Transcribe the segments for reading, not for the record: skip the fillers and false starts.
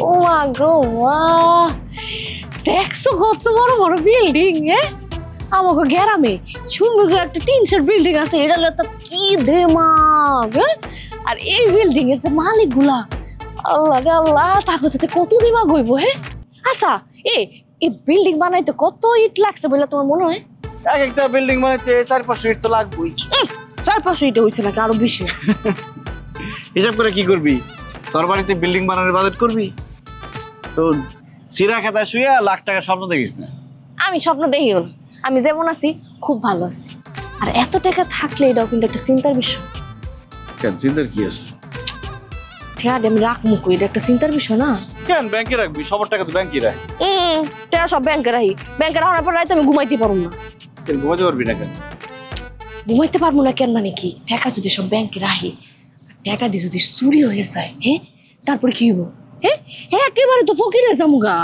ও মা গো মা, দেখছো কত বড় বড় বিল্ডিং? আমাকে গ্রামে সুন্দর একটা টিনশেড বিল্ডিং আছে, এটা হলো তো কি দেমাগ। আর এই বিল্ডিং এর যে মালিক গুলা, আল্লাহ রে আল্লাহ, তাকে সাথে কত দিমাগ হইব। আচ্ছা এই বিল্ডিং বানাইতে কত ইট লাগছে বলে তোমার মনে হয়? এক একটা বিল্ডিং বানাইতে 4-500 ইট তো লাগবেই। 4-500 ইট হইছে নাকি আরো বেশি? হিসাব করে কি করবি? তোর বাড়িতে বিল্ডিং বানানোর বাজেট করবি তো সিরা খাতা শুয়ে লাখ টাকা স্বপ্ন দেখিস না। আমি স্বপ্ন দেখিও না, আমি যেমন আছি খুব ভালো আছি। আর এত টাকা থাকলে এটাও কিন্তু একটা চিন্তার বিষয়। কেন চিন্তার কি আছে? ঠিক আছে আমি রাখবো কই, এটা একটা চিন্তার বিষয় না? কেন ব্যাংকে রাখবি? সবার টাকা তো ব্যাংকে রাখ। টাকা সব ব্যাংকে রাখি, ব্যাংকে রাখার পর রাইতে আমি ঘুমাইতে পারবো না। কেন ঘুমাতে পারবি না? কেন ঘুমাইতে পারবো না কেন মানে কি, টাকা যদি সব ব্যাংকে রাখি, টাকাটি যদি চুরি হয়ে যায়, তারপরে কি হইব? একেবারে তো ফকির হয়ে যাবো গা।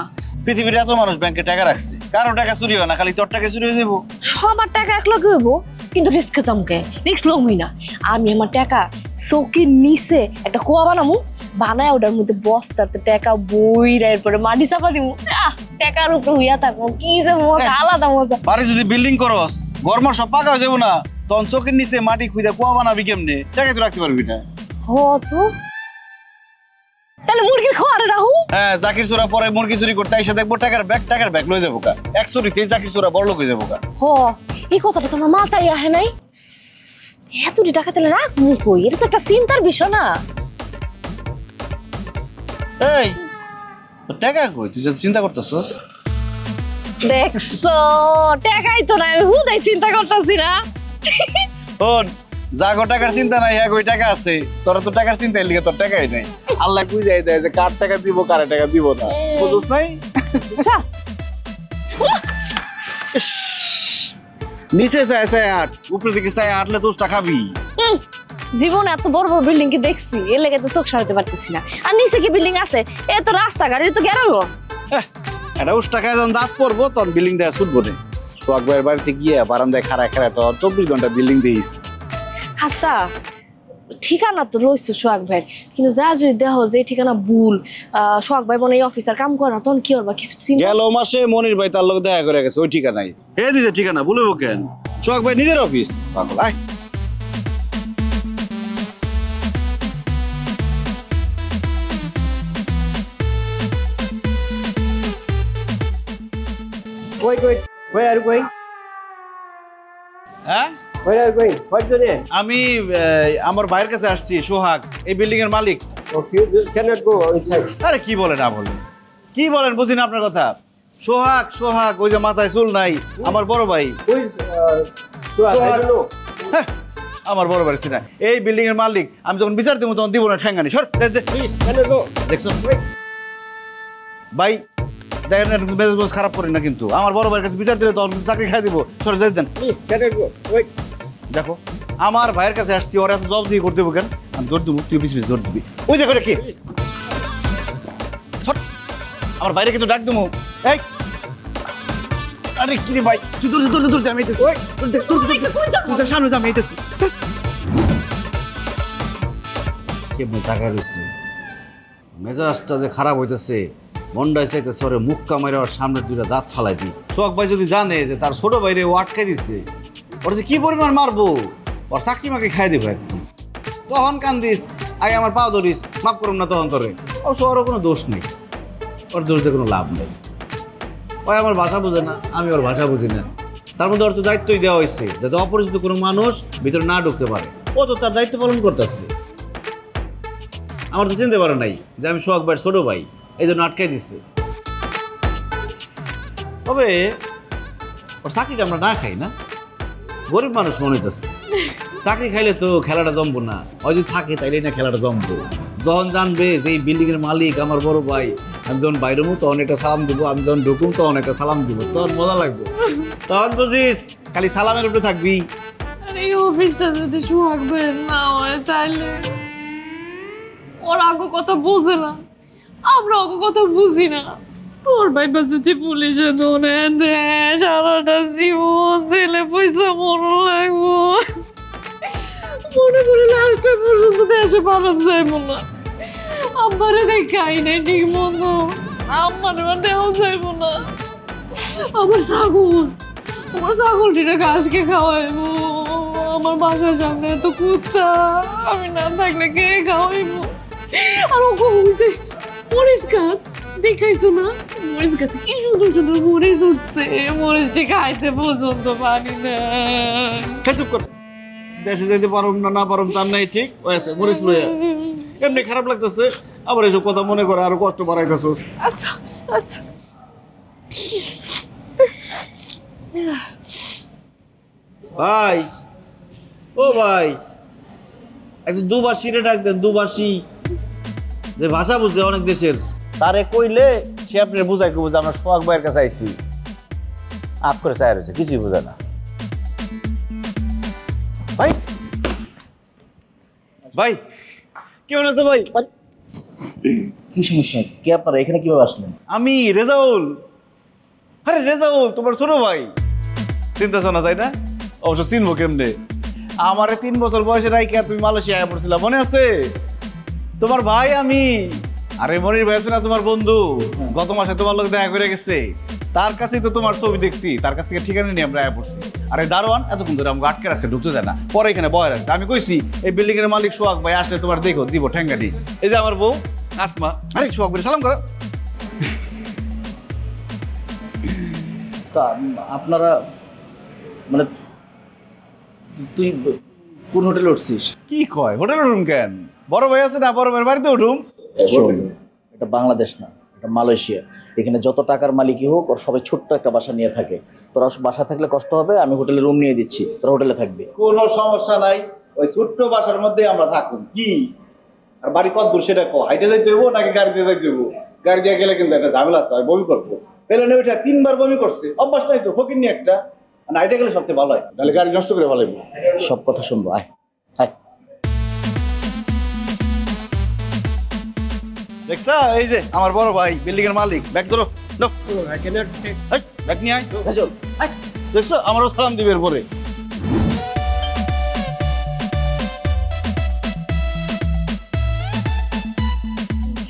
পৃথিবীর এত মানুষ ব্যাংকে টাকা রাখছে, কারো টাকা চুরি হয় না, খালি তোর টাকা চুরি হয়ে যাবো। সবার টাকা এক লগে হইব, কিন্তু রিস্কে যামকে, রিস্ক লমই না। আমি আমার টাকা চৌকির নিচে একটা কুয়া বানামু, বানায় ওটার মধ্যে বস্তাতে টাকা বইরা এরপরে মাটি চাপা দিমু, টাকার উপরে হইয়া থাকবো, কি যে মজা, আলাদা মজা। বাড়ি যদি বিল্ডিং করস, গরমার সব পাকা হয়ে যাবো না, তখন চোখের নিচে মাটি খুঁজে কুয়া বানাবি কেমনে? টাকা তো রাখতে পারবি না। তো তাহলে মুরগির খাওয়ারে রাহু। হ্যাঁ, জাকির চোরা পরে মুরগি চুরি করতে এসে দেখবো টাকার ব্যাগ লয়ে যাবো কা। এক চুরিতেই জাকির চোরা বড় লোক হয়ে যাবো কা। এই কথাটা তোমার মাথায় আহে নাই? এতটি টাকা তাহলে রাখবো কই? এটা তো একটা চিন্তার বিষয় না? এই তো টাকা কই? তুই যদি চিন্তা করতেছস? দেখছো, টাকাই তো নাই, হুদাই চিন্তা করতেছি না। শোন, জাগো টাকার চিন্তা নাই, হ্যাঁ ওই টাকা আছে। তোরা তো টাকার চিন্তা এর লিগে তোর টাকাই নাই। আল্লাহ বুঝাই দেয় যে কার টাকা দিব, কার টাকা দিব না, বুঝছ নাই? নিচে চাই আট, উপরে দিকে চাই আটলে দোষটা খাবি। জীবন এত বড় বড় বিল্ডিং কি দেখছি, এর লেগে তো চোখ সারাতে পারতেছি না। আর নিচে কি বিল্ডিং আছে? এ তো রাস্তাঘাট, এটা তো গ্যারালস। এটা উস টাকায় যখন দাঁত পড়বো তখন বিল্ডিং দেখা ছুটবো না। সোহাগ ভাইয়ের বাড়িতে গিয়ে বারান্দায় খাড়ায় তো 24 ঘন্টা বিল্ডিং দিস। আচ্ছা ঠিকানা তো রয়েছে সোহাগ ভাই, কিন্তু যা যদি দেখো যে ঠিকানা ভুল, সোহাগ ভাই মনে এই অফিসার কাম করে না, তখন কি করবা? কিছু গেল মাসে মনির ভাই তার লোক দেখা করে গেছে ওই ঠিকানাই। হে দিছে ঠিকানা, ভুলবো কেন? সোহাগ ভাই নিজের অফিস। পাগল আয়। আমি আমার ভাইয়ের কাছে আসছি, সোহাগ এই বিল্ডিং এর মালিক। আরে কি বলেন না বলেন, কি বলেন বুঝি না আপনার কথা। সোহাগ ওই যে মাথায় চুল নাই, আমার বড় ভাই। আমার বড় ভাই না এই বিল্ডিং এর মালিক। আমি যখন বিচার দিব তখন দিব না ঠ্যাঙ্গানি। সর দেখছো ভাই, দেখেন মেজাজ খারাপ করেন না কিন্তু। আমার বড় ভাইয়ের কাছে বিচার দিলে তখন চাকরি খাই দিব। সরে যাই দেন। দেখো আমার ভাইয়ের কাছে আসছি, ওরা এত জব দিয়ে করতে দেবো কেন? আমি দৌড় দেবো, তুই পিছিয়ে দৌড় দিবি। ওই যে করে কি আমার বাইরে কিন্তু ডাক দেবো। এই আরে কি রে ভাই, তুই দৌড় আমি আইতেছি, সামনে আমি আইতেছি। কেমন টাকা রয়েছে, মেজাজটা যে খারাপ হইতেছে, মন্ডায় চাইতেছে ওরে মুখ কামাইরে ওর সামনে দুইটা দাঁত ফালাই দিই। সোহাগ ভাই যদি জানে যে তার ছোট ভাইরে ও আটকে দিচ্ছে, ওর যে কি পরিমাণ মারবো, ওর চাকরি মাকে খাই দেবো একদম। তখন কান্দিস, আগে আমার পা ধরিস, মাফ করুন না তখন তোরে। অবশ্য ওরও কোনো দোষ নেই, ওর দোষ দিয়ে কোনো লাভ নেই। ওই আমার ভাষা বোঝে না, আমি ওর ভাষা বুঝি না। তার মধ্যে ওর তো দায়িত্বই দেওয়া হয়েছে যাতে অপরিচিত কোনো মানুষ ভিতরে না ঢুকতে পারে। ও তো তার দায়িত্ব পালন করতেছে। আমার তো চিনতে পারে নাই যে আমি সোহাগ ভাইয়ের ছোট ভাই, এই জন্য আটকাই দিচ্ছে। তবে ওর চাকরিটা আমরা না খাই না, গরিব মানুষ মনে হইতেছে। চাকরি খাইলে তো খেলাটা জমবো না, ওই যদি থাকে তাইলে না খেলাটা জমবো। যখন জানবে যে এই বিল্ডিং এর মালিক আমার বড় ভাই, আমি যখন বাইরে মু তখন একটা সালাম দিব, আমি যখন ঢুকুম তখন একটা সালাম দিব, তখন মজা লাগবে। তখন বুঝিস খালি সালামের উপরে থাকবি। আরে এই অফিসটা যদি সোহাগ ভাইয়ের না হয় তাহলে ওরা আগে কথা বোঝে না, আমরা ওকে কথা বুঝি না। তোর ভাইবা যদি পুলিশে ধরে দেয়, সারাটা জীবন ছেলে পয়সা মরণ লাগবো। দেশে পাঠান যাইব না, আব্বারে দেখাই নাই ঠিক মতো, আমার দেওয়া যাইব না। আমার ছাগলটিরা ঘাসকে খাওয়াইবো, আমার বাসার সামনে এত কুত্তা, আমি না থাকলে কে খাওয়াইবো? আর ও কইছে মরিচ গাছ দেখাইছো না, মরিচ গাছে কি সুন্দর সুন্দর মরিচ উঠছে, মরিচটি খাইতে পর্যন্ত পারি না। চুপ কর, দেশে যেতে পারুম না না পারুম তার নাই ঠিক হয়েছে, মরিচ লইয়া এমনি খারাপ লাগতেছে, আবার এসব কথা মনে করে আরো কষ্ট বাড়াইতেছস। আচ্ছা আচ্ছা ভাই, ও ভাই, একটু দুবাসী রে ডাক দেন, দুবাসী যে ভাষা বুঝে অনেক দেশের, তারে কইলে সে আপনার বুঝাই কইব যে আমরা সোহাগ ভাইয়ের কাছে আইছি। আপ করে চাই রয়েছে, কিছুই বুঝে না। ভাই ভাই কেমন আছে ভাই? কি সমস্যা? কে আপনারা এখানে কিভাবে আসলেন? আমি রেজাউল। আরে রেজাউল তোমার ছোট ভাই, চিন্তা শোনা যায় না? অবশ্য চিনবো কেমনে? আমারে 3 বছর বয়সে রাইকে তুমি মালয়েশিয়া পড়ছিলা, মনে আছে? তোমার ভাই আমি। আরে মনির ভাই আছে না তোমার বন্ধু, গত মাসে তোমার লোক দেখা করে গেছে, তার কাছেই তো তোমার ছবি দেখছি, তার কাছ থেকে ঠিকানা নিয়ে আমরা আয়া পড়ছি। আরে দারোয়ান এতক্ষণ ধরে আমাকে আটকে রাখছে, ঢুকতে যায় না, পরে এখানে বয় রাখছে। আমি কইছি এই বিল্ডিং এর মালিক সোহাগ ভাই আসলে তোমার দেখো দিব ঠেঙ্গাটি। এই যে আমার বউ আসমা। আরে সোহাগ ভাই সালাম করো। তা আপনারা মানে তুই কোন হোটেলে উঠছিস? কি কয় হোটেলে রুম কেন? বড় ভাই আছে না, বড় ভাইয়ের বাড়িতে উঠুম। শোন, এটা বাংলাদেশ না, এটা মালয়েশিয়া। এখানে যত টাকার মালিকই হোক ওর সবাই ছোট্ট একটা বাসা নিয়ে থাকে। তোরা বাসা থাকলে কষ্ট হবে, আমি হোটেলে রুম নিয়ে দিচ্ছি, তোরা হোটেলে থাকবি। কোনো সমস্যা নাই, ওই ছোট্ট বাসার মধ্যে আমরা থাকুন। কি আর বাড়ি কত দূর সেটা কো? হাইটে যাইতে হইব নাকি গাড়ি দিয়ে যাইতে হইব? গাড়ি দিয়ে গেলে কিন্তু একটা ঝামেলা আছে, বমি করবো। পেলে ওইটা 3 বার বমি করছে, অভ্যাস নাই তো, ফকির নিয়ে একটা। হাইটে গেলে সবচেয়ে ভালো হয়, তাহলে গাড়ি নষ্ট করে ভালো। সব কথা শুনবো, আয় আয়। দেখছা, এই যে আমার বড় ভাই বিল্ডিং এর মালিক। ব্যাগ ধরো, ব্যাগ নিয়ে আয়। দেখছো আমারও সালাম দিবে পরে।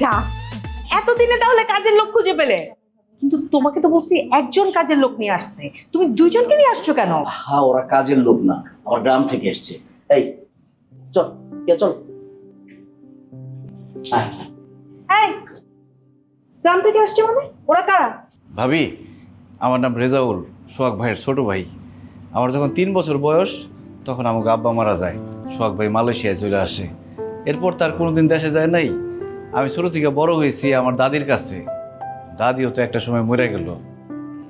যা, এতদিনে তাহলে কাজের লোক খুঁজে পেলে? কিন্তু তোমাকে তো বলছি একজন কাজের লোক নিয়ে আসতে, তুমি 2 জনকে নিয়ে আসছো কেন? হ্যাঁ, ওরা কাজের লোক না, আমার গ্রাম থেকে এসছে। এই চল, কে চল। এই গ্রাম থেকে আসছে মানে? ওরা কারা? ভাবি, আমার নাম রেজাউল, সোহাগ ভাইয়ের ছোট ভাই। আমার যখন 3 বছর বয়স তখন আমাকে আব্বা মারা যায়, সোহাগ ভাই মালয়েশিয়ায় চলে আসে। এরপর তার কোনোদিন দেশে যায় নাই। আমি ছোট থেকে বড় হয়েছি আমার দাদির কাছে। দাদিও তো একটা সময় মরে গেল।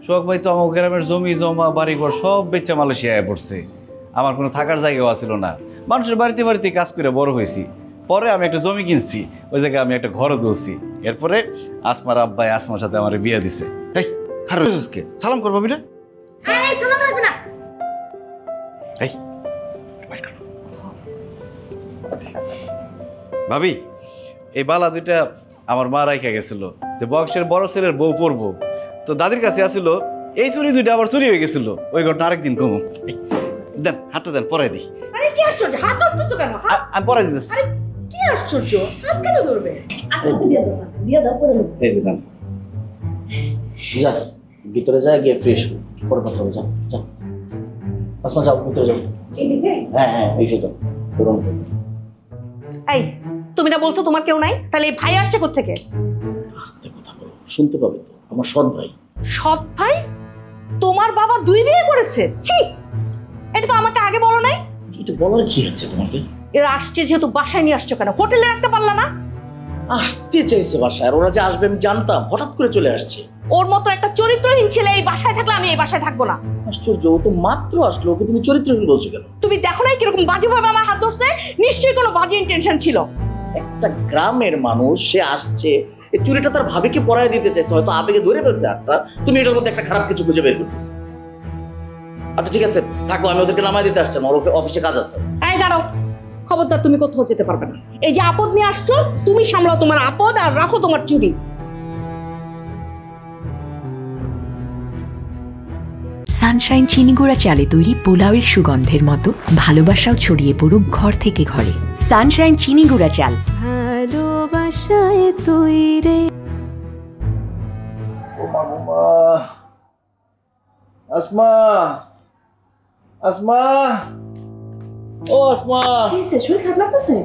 সোহাগ ভাই তো আমার গ্রামের জমি জমা বাড়িঘর সব বেচা মালয়েশিয়ায় পড়ছে। আমার কোনো থাকার জায়গাও ছিল না, মানুষের বাড়িতে বাড়িতে কাজ করে বড় হয়েছি। পরে আমি একটা জমি কিনছি, ওই জায়গায় আমি একটা ঘরও তুলছি। এরপরে আসমার আব্বাই আসমার সাথে আমার বিয়ে দিছে। এই খারাপ সালাম কর ভাবি রে। এই ভাবি, এই বালা দুইটা আমার মা রাইখা গেছিল যে বক্সের বড় ছেলের বউ পড়বো, তো দাদির কাছে আসছিল। এই চুরি দুইটা আবার চুরি হয়ে গেছিল, ওই ঘটনা আরেকদিন কমো। দেন হাতটা দেন, পরাই দিই। আরে কি আশ্চর্য, হাত ধরতেছো কেন? আমি পরাই দিতেছি। আরে কি আশ্চর্য, হাত কেন ধরবে? আচ্ছা বিয়ে দাও করে নেবো। এই দিলাম, যা ভিতরে যা, গিয়ে ফ্রেশ পরে কথা হবে। যা যা আসমা, যাও ভিতরে যাও। এইদিকে? হ্যাঁ হ্যাঁ, এই যে যাও। এই তুমি না বলছো তোমার কেউ নাই, তাহলে এই ভাই আসছে কোত্থেকে? আস্তে কথা বলো, শুনতে পাবে তো। আমার সৎ ভাই। সৎ ভাই? তোমার বাবা 2 বিয়ে করেছে? ছি, এটা তো আমাকে আগে বলো নাই। এটা বলার কি আছে তোমাকে? এরা আসছে যেহেতু বাসায় নিয়ে আসছো কেন? হোটেলে রাখতে পারলা না? আসতে চাইছে বাসায়, আর ওরা যে আসবে আমি জানতাম, হঠাৎ করে চলে আসছে। ওর মতো একটা চরিত্রহীন ছেলে এই বাসায় থাকলে আমি এই বাসায় থাকবো না। আশ্চর্য, ও তো মাত্র আসলো, ওকে তুমি চরিত্রহীন বলছো কেন? তুমি দেখো না কিরকম বাজেভাবে আমার হাত ধরছে? নিশ্চয়ই কোনো বাজে ইন্টেনশন ছিল। একটা গ্রামের মানুষ, সে আসছে, এই চুরিটা তার ভাবিকে পরায় দিতে চাইছে, হয়তো আবেগে ধরে ফেলছে একটা। তুমি এটার মধ্যে একটা খারাপ কিছু খুঁজে বের করতেছো। আচ্ছা ঠিক আছে, থাকো, আমি ওদেরকে নামাই দিতে আসছি, আমার অফিসে কাজ আছে। এই দাঁড়াও, খবরদার তুমি কোথাও যেতে পারবে না। এই যে আপদ নিয়ে আসছো, তুমি সামলাও তোমার আপদ আর রাখো তোমার চুরি। সানশাইন চিনি গুঁড়া চালে তৈরি পোলাওয়ের সুগন্ধের মতো ভালোবাসাও ছড়িয়ে পড়ুক ঘর থেকে ঘরে। সানশাইন চিনি গুঁড়া চাল, ভালোবাসায় তৈরি। আসমা, আসমা, ও আসমা, কি হয়েছে? শরীর খারাপ লাগতেছে?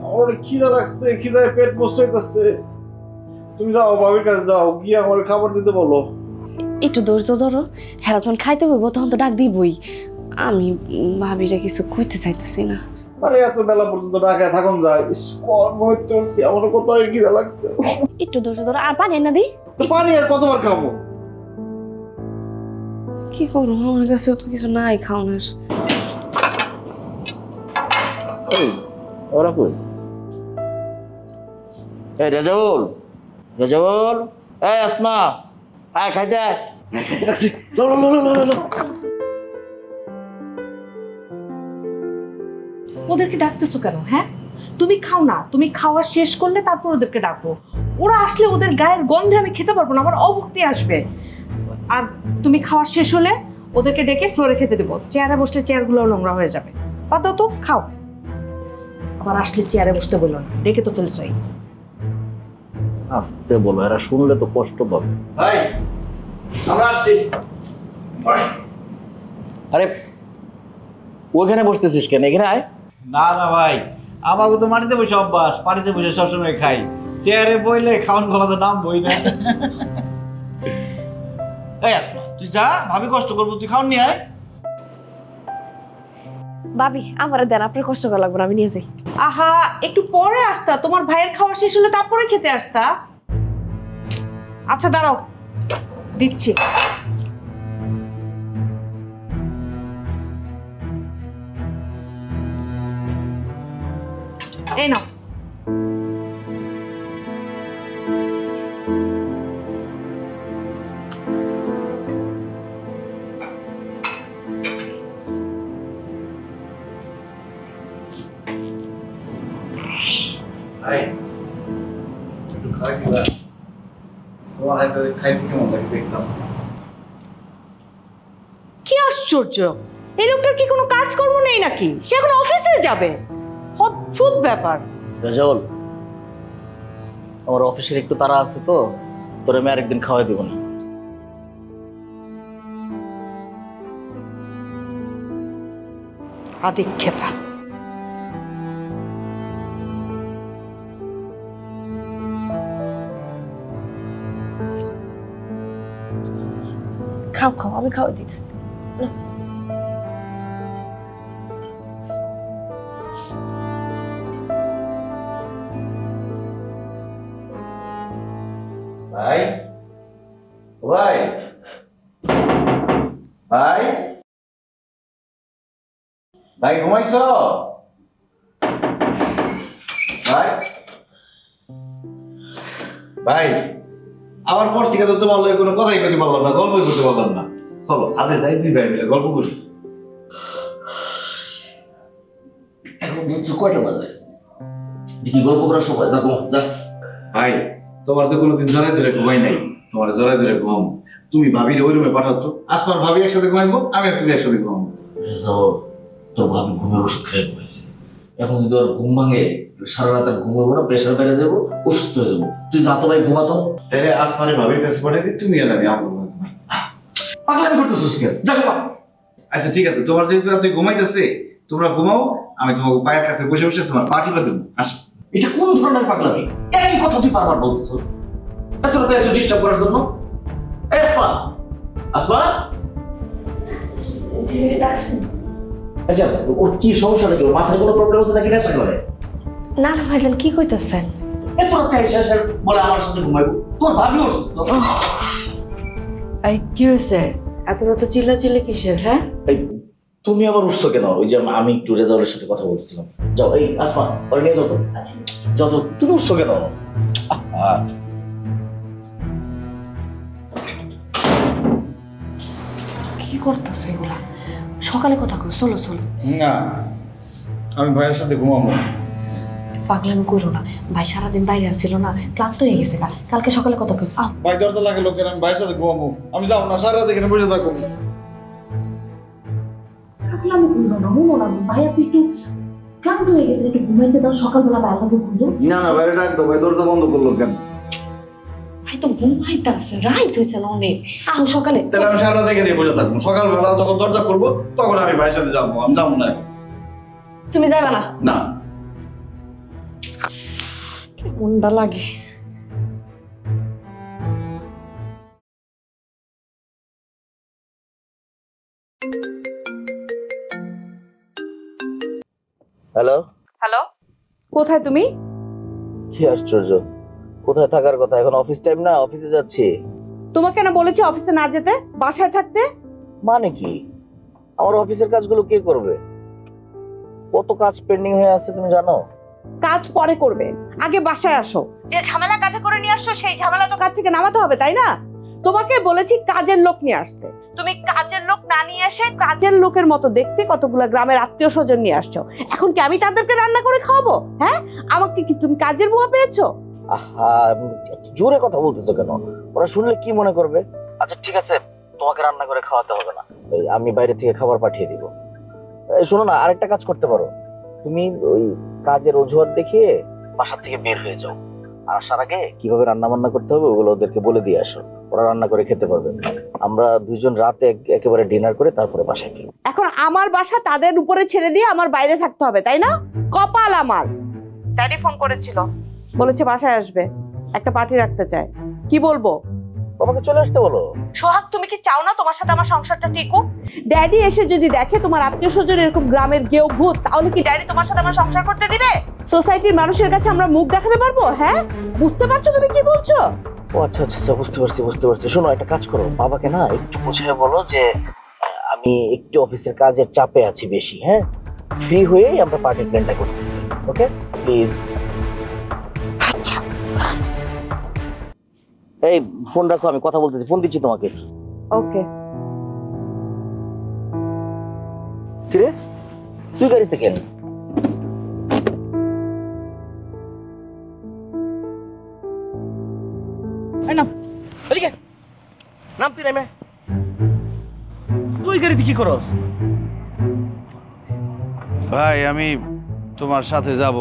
আমার খিদা লাগছে, খিদায় পেট বসে যাচ্ছে। তুমি যাও ভাবির কাছে যাও, গিয়ে আমার খাবার দিতে বলো। একটু ধৈর্য ধরো, হেরা যখন খাইতে বলবো তখন তো ডাক দিবই। আমি ভাবিরা কিছু কইতে চাইতেছি না। আরে এত বেলা পর্যন্ত ঢাকায় থাকুন যায়, আমার কোথায় খিদা লাগছে। একটু ধৈর্য ধরো, আর পানি না দিই? পানি আর কতবার খাবো? কি করবো, আমার কাছে তো কিছু নাই খাওয়ানোর। ওরা কই? এই রেজাউল, রেজাউল, এই আসমা, আয় খাইতে আয়। ওদেরকে ডাকতেছো কেন? হ্যাঁ, তুমি খাও না, তুমি খাওয়া শেষ করলে তারপর ওদেরকে ডাকো। ওরা আসলে ওদের গায়ের গন্ধে আমি খেতে পারবো না, আমার অভুক্তি আসবে। আর তুমি খাওয়া শেষ হলে ওদেরকে ডেকে ফ্লোরে খেতে দেবো। চেয়ারে বসলে চেয়ারগুলো নোংরা হয়ে যাবে। পাতো তো খাও, আবার আসলে চেয়ারে বসতে বললো না, ডেকে তো ফেলছোই। আসতে বলো, এরা শুনলে তো কষ্ট পাবে। ভাই আমরা আসছি। আরে ওখানে বসতেছিস কেন? এখানে আয়। না না ভাই, আমাকে তো মাটিতে বসে অভ্যাস, পানিতে বসে সবসময় খাই। চেয়ারে বইলে খাওয়ান গলাতে নাম বই না। এই আসমা, তুই যা, ভাবি কষ্ট করবো, তুই খাওয়ান নিয়ে আয়। ভাবি আমার দেন, আপনার কষ্ট করা লাগবে না, আমি নিয়ে যাই। আহা, একটু পরে আসতা, তোমার ভাইয়ের খাওয়া শেষ হলে তারপরে খেতে আসতা। আচ্ছা দাঁড়াও, দিচ্ছি। এই নাও। ভাই একটু খাওয়াই দিবা, তোমার হাতে খাই কেমন লাগে দেখতাম। কি আশ্চর্য, এই লোকটার কি কোনো কাজকর্ম নেই নাকি? সে এখন অফিসে যাবে। অদ্ভুত ব্যাপার। রেজাউল, আমার অফিসের একটু তাড়া আছে তো, তোরে আমি আরেকদিন খাওয়াই দেবো না। আদিক্ষেতা। খাও খাও, আমি খাওয়াই দিতেছি। ভাই, ভাই, ভাই, ভাই ঘুমাইছ? ভাই, ভাই, আমার পর থেকে তো তোমার লগে কোনো কথাই করতে পারলাম না, গল্পই করতে পারলাম না। চলো সাথে যাই, দুই ভাই মিলে গল্প করি। এখন বুঝছো কয়টা বাজে? কি গল্প করার সময়? যা ঘুমা, যা। ভাই, তোমার তো কোনোদিন জড়াই ধরে ঘুমাই নাই, তোমার জড়াই ধরে ঘুমাবো। তুমি ভাবির ওই রুমে পাঠাতো, আসমার ভাবি একসাথে ঘুমাইবো, আমি আর তুমি একসাথে ঘুমাবো। তোর ভাবি ঘুমের ওষুধ খেয়ে ঘুমাইছে। এখন যদি ওর ঘুম ভাঙে, সারা রাত আর ঘুমাবো না, প্রেশার বেড়ে যাবো, অসুস্থ হয়ে যাবো। তুই যা তো ভাই ঘুমাতো। তাহলে আসমানের ভাবির কাছে পাঠাই দিই, তুমি আর আমি আমার ঘুমাই। পাগলামি করতেছিস কেন? যা ঘুমা। আচ্ছা ঠিক আছে, তোমার যেহেতু তুই ঘুমাইতেছে, তোমরা ঘুমাও, আমি তোমাকে পায়ের কাছে বসে বসে তোমার পা টিপে দেবো। আসো। এটা কোন ধরনের পাগলামি? একই কথা তুই বারবার বলতেছ। আচ্ছা তো এসে ডিস্টার্ব করার জন্য। এই আসমা, আসমা, আচ্ছা ওর কি সমস্যা নাকি? ওর মাথায় কোনো প্রবলেম আছে নাকি? নেশা করে? না না ভাইজান, কি কইতাছেন? এত রাতে এসে এসে বলে আমার সাথে ঘুমাইবো। তোর ভাবি অসুস্থ। এই কি হয়েছে? এত রাতে চিল্লাচিল্লি কিসের? হ্যাঁ, এই তুমি আবার উঠছো কেন? ওই যে আমি একটু রেজাউলের সাথে কথা বলতেছিলাম। যাও, এই আসমা ওর নিয়ে যাও তো। যাও তো, তুমি উঠছো কেন? কি করতেছে এগুলা? সকালে কথা কই, চলো চলো। না, আমি ভাইয়ের সাথে ঘুমাবো। পাগলামি করো না, ভাই সারাদিন বাইরে আসছিল না, ক্লান্ত হয়ে গেছে। কালকে সকালে কথা কই। ভাই দরজা লাগে লোকের, আমি ভাইয়ের সাথে ঘুমাবো। আমি যাবো না, সারা রাত এখানে বসে থাকো। পাগলামি করলো না, মনো না ভাইয়া, তুই একটু ক্লান্ত হয়ে গেছে, একটু ঘুমাইতে দাও, সকালবেলা ভাইয়াকে ঘুরো। না না বাইরে ডাক দাও, ভাই দরজা বন্ধ করলো কেন? ভাই তো ঘুমাইতে আছে, রাইত হয়েছে না অনেক, আহ সকালে। তাহলে আমি সারা দেখে নিয়ে বসে থাকবো, সকালবেলা যখন দরজা করবো তখন আমি ভাইয়ের সাথে যাবো। আমি যাবো না। তুমি যাইবা না? না। মনটা লাগে। হ্যালো, হ্যালো, কোথায় তুমি? কি আশ্চর্য, কোথায় থাকার কথা? এখন অফিস টাইম না, অফিসে যাচ্ছি। তোমাকে না বলেছি অফিসে না যেতে, বাসায় থাকতে? মানে কি? আমার অফিসের কাজগুলো কে করবে? কত কাজ পেন্ডিং হয়ে আছে তুমি জানো? কাজ পরে করবে, আগে বাসায় আসো। যে ঝামেলা কাঁধে করে নিয়ে আসছো সেই ঝামেলা তো কাঁধ থেকে নামাতে হবে, তাই না? তোমাকে বলেছি কাজের লোক নিয়ে আসতে, তুমি কাজের লোক না নিয়ে এসে কাজের লোকের মতো দেখতে কতগুলো গ্রামের আত্মীয় স্বজন নিয়ে আসছো। এখন কি আমি তাদেরকে রান্না করে খাওয়াবো? হ্যাঁ, আমাকে কি তুমি কাজের বুয়া পেয়েছো? আহা, জোরে কথা বলতেছো কেন? ওরা শুনলে কি মনে করবে? আচ্ছা ঠিক আছে, তোমাকে রান্না করে খাওয়াতে হবে না, আমি বাইরে থেকে খাবার পাঠিয়ে দিব। শোনো না, আরেকটা কাজ করতে পারো, তুমি ওই কাজের অজুহাত দেখিয়ে বাসা থেকে বের হয়ে যাও, আর আসার আগে কিভাবে রান্না বান্না করতে হবে ওগুলো ওদেরকে বলে দিয়ে আসো, ওরা রান্না করে খেতে পারবে। আমরা দুইজন রাতে একেবারে ডিনার করে তারপরে বাসায় ফিরব। এখন আমার বাসা তাদের উপরে ছেড়ে দিয়ে আমার বাইরে থাকতে হবে, তাই না? কপাল আমার। ড্যাডি ফোন করেছিল, বলেছে বাসায় আসবে, একটা পার্টি রাখতে চায়। কি বলবো? বাবাকে চলে আসতে বলো। সোহাগ, তুমি কি চাও না তোমার সাথে আমার সংসারটা টিকুক? ড্যাডি এসে যদি দেখে তোমার আত্মীয় স্বজন এরকম গ্রামের গেও ভূত, তাহলে কি ড্যাডি তোমার সাথে আমার সংসার করতে দিবে? সোসাইটির মানুষের কাছে আমরা মুখ দেখাতে পারবো? হ্যাঁ, বুঝতে পারছো তুমি কি বলছো? ও আচ্ছা আচ্ছা আচ্ছা, বুঝতে পারছি। শোনো, একটা কাজ করো, বাবাকে না একটু বুঝিয়ে বলো যে আমি একটু অফিসের কাজের চাপে আছি বেশি, হ্যাঁ, ফ্রি হয়েই আমরা পার্টির প্ল্যানটা করতেছি। Okay please. এই ফোন রাখো, আমি কথা বলতেছি, ফোন দিচ্ছি তোমাকে। ওকে। কিরে, তুই গাড়িতে কেন? নাম তুই নামে, তুই গাড়িতে কি করস? ভাই আমি তোমার সাথে যাব।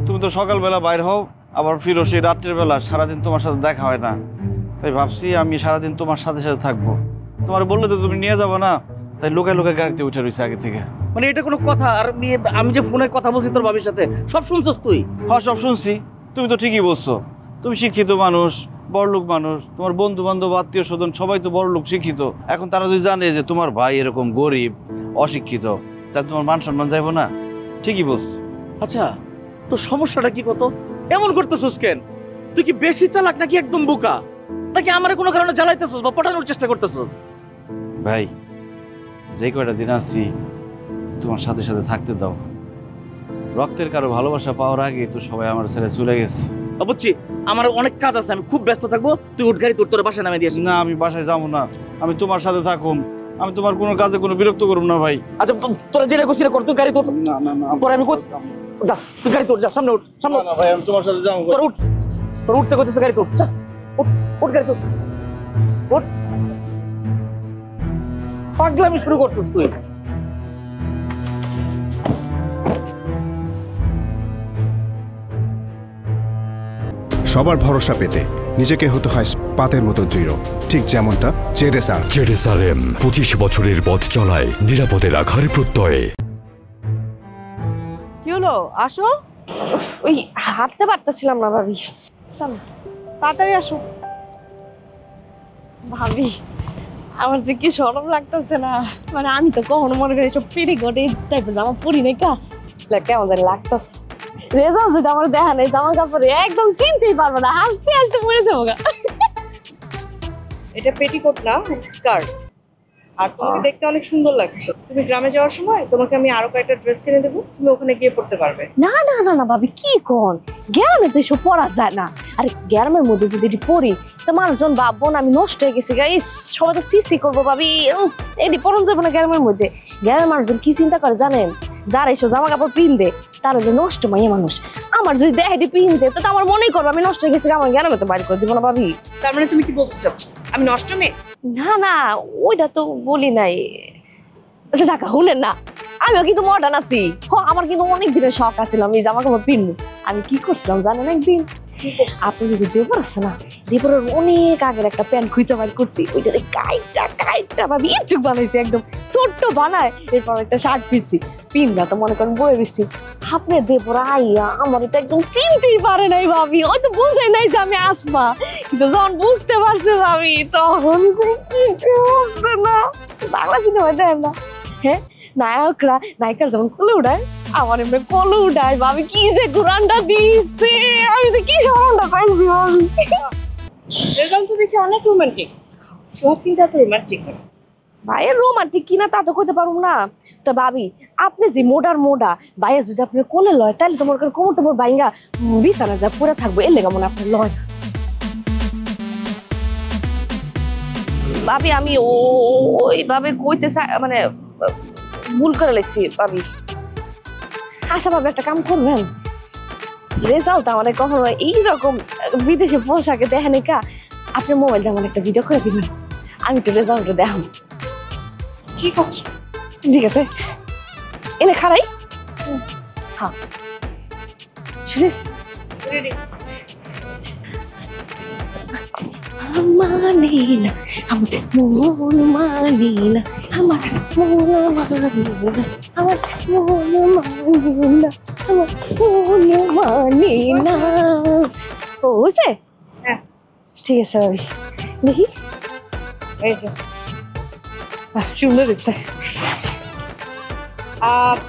তুমি তো সকালবেলা বাইর হও, আবার ফিরো সেই রাত্রের বেলা, সারাদিন তোমার সাথে দেখা হয় না, তাই ভাবছি আমি সারাদিন তোমার সাথে সাথে থাকবো। তোমার বললে তো তুমি নিয়ে যাবো না, তাই লোকায় লোকায় গাড়িতে উঠে রয়েছে আগে থেকে। মানে এটা কোনো কথা? আর আমি যে ফোনে কথা বলছি তোর বাবির সাথে, সব শুনছস তুই? হ্যাঁ সব শুনছি, তুমি তো ঠিকই বলছো। তুমি শিক্ষিত মানুষ, বড়লোক মানুষ, তোমার বন্ধু বান্ধব আত্মীয় স্বজন সবাই তো বড়লোক শিক্ষিত। এখন তারা যদি জানে যে তোমার ভাই এরকম গরিব অশিক্ষিত, তাহলে তোমার মান সম্মান যাইবো না? ঠিকই বলছো। আচ্ছা, তোর সমস্যাটা কি? কত এমন করতেছস কেন? তুই কি বেশি চালাক নাকি একদম বোকা, নাকি আমার কোনো কারণে জ্বালাইতেছস বা পটানোর চেষ্টা করতেছস? ভাই যে কয়টা দিন আছি তোমার সাথে সাথে থাকতে দাও। রক্তের কারো ভালোবাসা পাওয়ার আগে তো সবাই আমার ছেড়ে চলে গেছে। বুঝছি, আমার অনেক কাজ আছে, আমি খুব ব্যস্ত থাকবো। তুই উঠ গাড়ি, তোর বাসায় নামে দিয়ে আসি। না আমি বাসায় যাবো না, আমি তোমার সাথে থাকুম, আমি তোমার কোনো কাজে কোনো বিরক্ত করব না ভাই। আচ্ছা তোরা যেটা করছিস কর, তুই গাড়ি তোর। না না না পরে আমি যা, তুই গাড়ি তোর, যা সামনে উঠ, সামনে উঠ। না ভাই আমি তোমার সাথে যাবো। তোর উঠ, তোর উঠতে করতেছে গাড়ি তোর, যা উঠ, উঠ গাড়ি তোর, উঠ। পাগলামি শুরু করছিস তুই। সবার ভরসা পেতে নিজেকে হতে হয় পাতের মতো দৃঢ়, ঠিক যেমনটা জেরুসালেম 25 বছরের পথ চলায় নিরাপদে রাখার প্রত্যয়ে। কি হলো? আসো। ওই হাঁটতে পারতেছিলাম না ভাবি, চলো তাড়াতাড়ি আসো। ভাবি আমার যে কি শরম লাগতেছে না, মানে আমি তো কখনো মনে করি সব পেরি ঘটে টাইপের জামা পরি নাই, কেমন জানি লাগতেছে। রেজাল্ট যদি আমার দেখা নেই জামা কাপড়ে একদম চিনতেই পারবো না, হাসতে হাসতে মরে যাবো গা। এটা পেটিকোট না, স্কার্ট। আর তোমাকে দেখতে অনেক সুন্দর লাগছে। তুমি গ্রামে যাওয়ার সময় তোমাকে আমি আরো কয়েকটা ড্রেস কিনে দেবো, তুমি ওখানে গিয়ে পড়তে পারবে। না না না না ভাবি, কি কোন গ্রামে তো এসব পরা যায় না। আরে গ্রামের মধ্যে যদি এটি পরি তো মানুষজন ভাববো না আমি নষ্ট হয়ে গেছি, সবাই তো সিসি করবো ভাবি, এটি পরন যাবো না গ্রামের মধ্যে। গ্রামের মানুষজন কি চিন্তা করে জানেন? যারা এসব জামা কাপড় পিনবে তারা হলো নষ্ট মাইয়া মানুষ। আমার যদি দেখে পিনতে তো আমার মনেই করবো আমি নষ্ট হয়ে গেছি, আমার গ্রামে তো বাড়ি করে দিব না ভাবি। তার মানে তুমি কি বলতে চাচ্ছ আমি নষ্ট মেয়ে? না না, ওইটা তো বলি নাই। আচ্ছা টাকা শুনেন না, আমিও কিন্তু মডার্ন আছি। আমার কিন্তু অনেক দিনের শখ আছিল আমি জামা কাপড় পিনবো। আমি কি করছিলাম জানেন একদিন? আপনি যে দেবর আছে না, দেবরের অনেক আগের একটা প্যান্ট খুঁজতে বাইর করছি, ওইটারে কাইটা ভাবি ইচ্ছুক বানাইছি, একদম ছোট্ট বানায়। এরপর একটা শার্ট পিনছি, পিনলা তো মনে করেন বয়ে দিচ্ছি। আপনি দেবর আইয়া আমার তো একদম চিনতেই পারে নাই ভাবি, হয়তো বুঝে নাই যে আমি আসমা, কিন্তু যখন বুঝতে পারছে ভাবি তখন যে কি বুঝছে না। বাংলা সিনেমা দেন না, হ্যাঁ নায়করা নায়িকার যেমন কোলে উঠায়, আমার এমনি কোলে উঠায় ভাবি। কি যে কোরআনটা দিচ্ছে, আমি তো কি সম্মানটা পাইছি ভাবি। এরকম তো দেখি অনেক রোমান্টিক, সব কিন্তু এত রোমান্টিক ভাইয়ের রোমান্টিক কিনা তা তো কইতে পারবো না। তো ভাবি আপনি যে মোডা ভাইয়া যদি আপনার কোলে লয়, তাহলে তোমার কোমর টোমর বাইঙ্গা বিছানা যা পরে থাকবো, এর লেগে মনে আপনার লয় না। ভাবি আমি ওইভাবে কইতে চাই, মানে ভুল করে লাইছি ভাবি। আচ্ছা ভাবি একটা কাম করবেন, রেজাল্ট আমাদের কখনো এইরকম বিদেশি পোশাকে দেখেন কা, আপনি মোবাইলটা আমার একটা ভিডিও করে দিবেন, আমি তো রেজাল্টটা দেখাম। ঠিক আছে ঠিক আছে, এনে খারাই। হ্যাঁ শুনিস মানে না আমার মন মানে না, আমার মন মানে না, আমার মন মানে না, আমার মন মানে না। ও হয়েছে? হ্যাঁ ঠিক আছে ভাবি, দেখি এই যে সুন্দর দেখতে।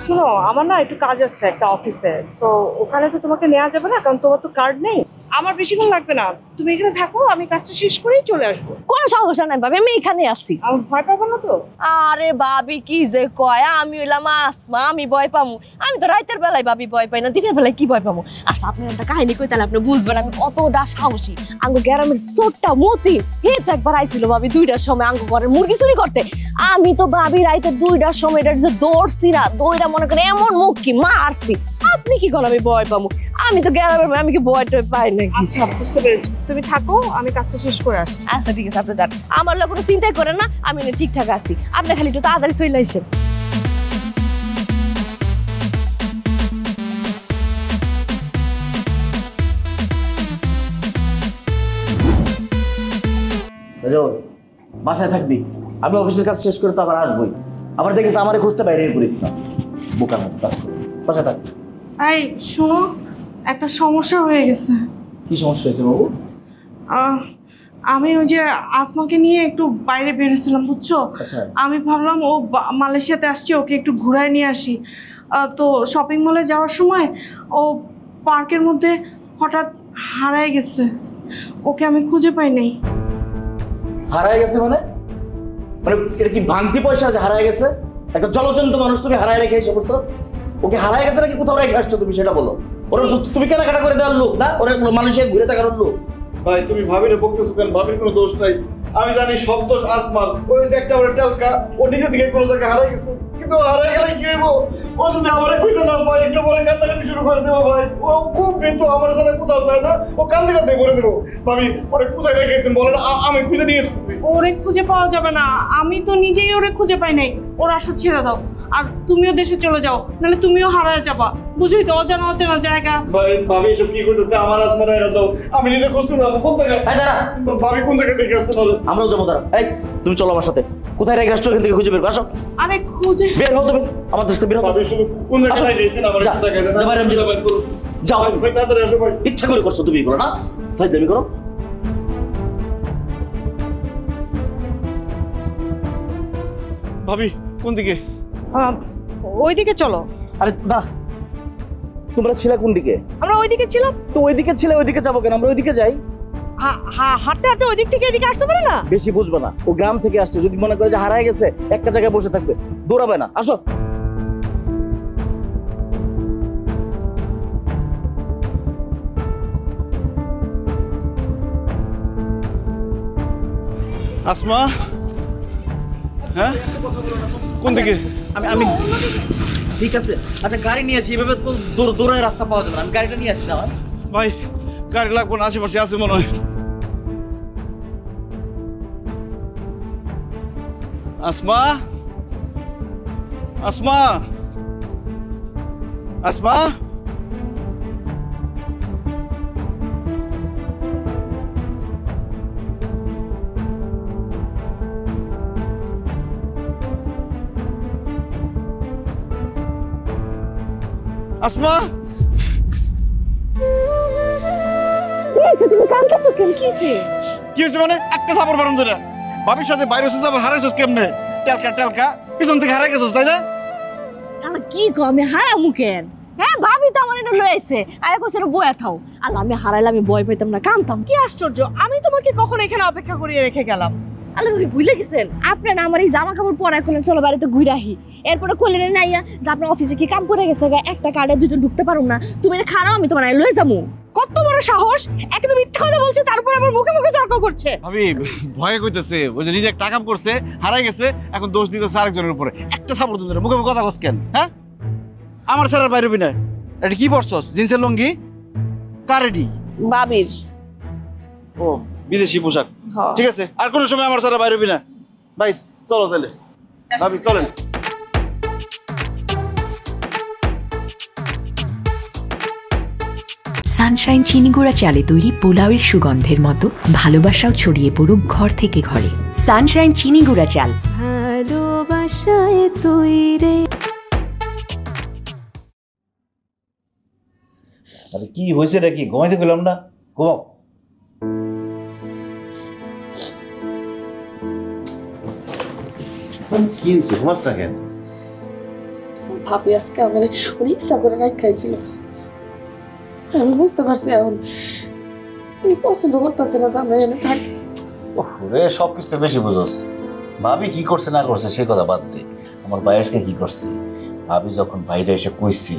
শোনো, আমার না একটু কাজ আছে একটা অফিসে, তো ওখানে তো তোমাকে নেওয়া যাবে না, কারণ তোমার তো কার্ড নেই। আমার বেশিক্ষণ লাগবে না, তুমি এখানে থাকো, আমি কাজটা শেষ করেই চলে আসবো। কোনো সমস্যা নাই ভাবি, আমি এখানে আছি। আমার ভয় পাবো না তো? আরে ভাবি কি যে কয়, আমি হইলাম আসমা, আমি ভয় পামু? আমি তো রাতের বেলায় ভাবি ভয় পাই না, দিনের বেলায় কি ভয় পামু? আচ্ছা আপনি একটা কাহিনী কই, তাহলে আপনি বুঝবেন আমি কতটা সাহসী। আঙ্গু গ্রামের ছোট্টা মতি হে তো একবার আইছিল ভাবি 2টার সময় আঙ্গু ঘরের মুরগি চুরি করতে। আমি তো ভাবি রাইতে 2টার সময় এটা যে দৌড়ছি না, দৌড়া মনে করে এমন মুখ কি মারছি। আপনি কি করেন আমি ভয় পামু? আমি তো গ্রামের, আমি কি ভয় টয় পাই না। আচ্ছা বুঝতে পেরেছি, তুমি থাকো, আমি কাজটা শেষ করে আসছি। আচ্ছা ঠিক আছে, আপনি যান, আমার লোক কোনো চিন্তাই করেন না, আমি ঠিকঠাক আছি। আপনি খালি একটু তাড়াতাড়ি চলে আসেন। বাসায় থাকবি, আমি অফিসের কাজ শেষ করে তো আবার আসবোই। আবার দেখিস আমারে খুঁজতে বাইরে করিস না, বোকার মতো কাজ কর। বাসায় থাক। এই শোনো, একটা সমস্যা হয়ে গেছে। কি সমস্যা হয়েছে বাবু? আমি ওই যে আসমাকে নিয়ে একটু বাইরে বেরোছিলাম বুঝছো। আচ্ছা। আমি ভাবলাম ও মালয়েশিয়াতে আসছে, ওকে একটু ঘুরায় নিয়ে আসি। তো শপিং মলে যাওয়ার সময় ও পার্কের মধ্যে হঠাৎ হারায় গেছে, ওকে আমি খুঁজে পাই নাই। হারায় গেছে মানে? মানে এটা কি ভাঙতি পয়সা আছে হারায় গেছে? একটা জলজন্ত মানুষ তুমি হারায় রেখে এসে করছো? ওকে হারায় গেছে নাকি কোথাও রেখে আসছো তুমি সেটা বলো। ওরা তুমি কেনাকাটা করে দেওয়ার লোক না, ওরা মালয়েশিয়া ঘুরে থাকার লোক। ভাই তুমি ভাবিরে বকতেছো কেন? ভাবির কোনো দোষ নাই, আমি জানি সব দোষ আসমার। ওই যে একটা ওর টেলকা, ও নিজে থেকে কোনো জায়গায় হারাই গেছে, কিন্তু হারাই গেলে কি হইব? ও যদি আমার খুঁজে না পায়, একটু পরে কান্নাকাটি শুরু করে দেবো ভাই। ও খুব কিন্তু আমার সাথে কোথাও যায় না, ও কান্দে কান্দে করে দেবো। ভাবি ওরে কোথায় রেখেছেন বলেন, আমি খুঁজে নিয়ে এসেছি। ওরে খুঁজে পাওয়া যাবে না, আমি তো নিজেই ওরে খুঁজে পাই নাই। ওর আশা ছেড়ে দাও, আর তুমিও দেশে চলে যাও, নাহলে তুমিও হারায় যাবা। বুঝুই তো, অজানা অচেনা জায়গা। ভাই ভাবি এসব কি করতেছে? আমার আসমার এরা দাও, আমি নিজে খুঁজতে যাবো। কোন জায়গায় ভাবি, কোন জায়গায় দেখে আসছেন? আমরাও যাবো। দাঁড়া, এই তুমি চলো আমার সাথে। কোথায় রেখে আসছো এখান থেকে খুঁজে বের করো। আসো। আরে খুঁজে বের হও তুমি, আমার দেশ থেকে বের হও। ভাবি শুধু কোন জায়গায় দিয়েছেন আমার কোন জায়গায়? যাও ভাই তাড়াতাড়ি আসো ভাই। ইচ্ছা করে করছো তুমি এগুলো না, তাই তুমি করো। ভাবি কোন দিকে? ওইদিকে চলো। আরে না, তোমরা ছিলে কোন দিকে? আমরা ওইদিকে ছিলাম তো ওইদিকে ছিলে, ওইদিকে যাবো কেন? আমরা ওইদিকে যাই। হাঁটতে হাঁটতে ওইদিক থেকে এদিকে আসতে পারে না? বেশি বুঝবে না, ও গ্রাম থেকে আসছে, যদি মনে করে যে হারায় গেছে একটা জায়গায় বসে থাকবে, দৌড়াবে না। আসো। আসমা, হ্যাঁ কোন দিকে? আমি ঠিক আছে, আচ্ছা গাড়ি নিয়ে আসি, এভাবে তো দৌড়ায় রাস্তা পাওয়া যাবে না, আমি গাড়িটা নিয়ে আসি না। ভাই গাড়ি লাগবো না, আশেপাশে আছে মনে হয়। আসমা, আসমা। আসমা আসমা তুমি কাঁদতেছো কেন? কি হয়েছে? কি হয়েছে মানে একটা থাপড় মারুন ধরে ভাবির সাথে বাইরে এসে যাবার হারাইছিস কেমনে? টেলকা টেলকা পিছন থেকে হারাই গেছিস তাই না? আল্লাহ কি কো আমি হারামু কেন? হ্যাঁ ভাবি তো আমার এটা লয়ে আইছে আর কইছে বয়া থাও। আল্লাহ আমি হারাইলে আমি ভয় পাইতাম না, কাঁদতাম। কি আশ্চর্য, আমি তোমাকে কখন এখানে অপেক্ষা করিয়ে রেখে গেলাম? আল্লাহ ভাবি ভুলে গেছেন আপনি না আমার এই জামা কাপড় পরায় করলেন চলো বাড়িতে ঘুরে আহি। এরপরে করলেন নাইয়া যে আপনার অফিসে কি কাম করে গেছে, একটা কার্ডে দুজন ঢুকতে পারুম না, তুমি এটা খারাও আমি তোমার লয়ে যাবো। কত বড় সাহস, একদম মিথ্যা কথা বলছে, তারপর আমার মুখে মুখে তর্ক করছে। ভাবি ভয়ে কইতেছে ওই যে নিজে টাকা করছে হারাই গেছে, এখন দোষ দিতেছে আরেকজনের উপরে। একটা থাপড় দিন মুখে মুখে কথা কস কেন? হ্যাঁ আমার স্যারের বাইরে বিনা এটা কি পরছস? জিন্সের লুঙ্গি কারেডি বাবির। ও বিদেশি পোশাক, ঠিক আছে। আর কোনো সময় আমার স্যারের বাইরে বিনা। ভাই চলো তাহলে, ভাবি চলেন। সানশাইন চিনি গুঁড়া চালে তৈরি পোলাওয়ের সুগন্ধের মতো ভালোবাসাও ছড়িয়ে পড়ুক ঘর থেকে ঘরে। সানশাইন চিনি গুঁড়া চাল, ভালোবাসায় তৈরি। আরে কি হয়েছে নাকি? ঘুমাইতে গেলাম না, ঘুমাও। কি হয়েছে, ঘুমাস না কেন? ভাবি আজকে আমার উনি ইচ্ছা করে রাখ খাইছিল, আমি বুঝতে পারছি এখন উনি পছন্দ করতেছে না যে আমরা এনে থাকি। রে সব কিছু বেশি বুঝোস। ভাবি কি করছে না করছে সে কথা বাদ দে, আমার ভাইয়াসকে কি করছে। ভাবি যখন বাইরে এসে কইছে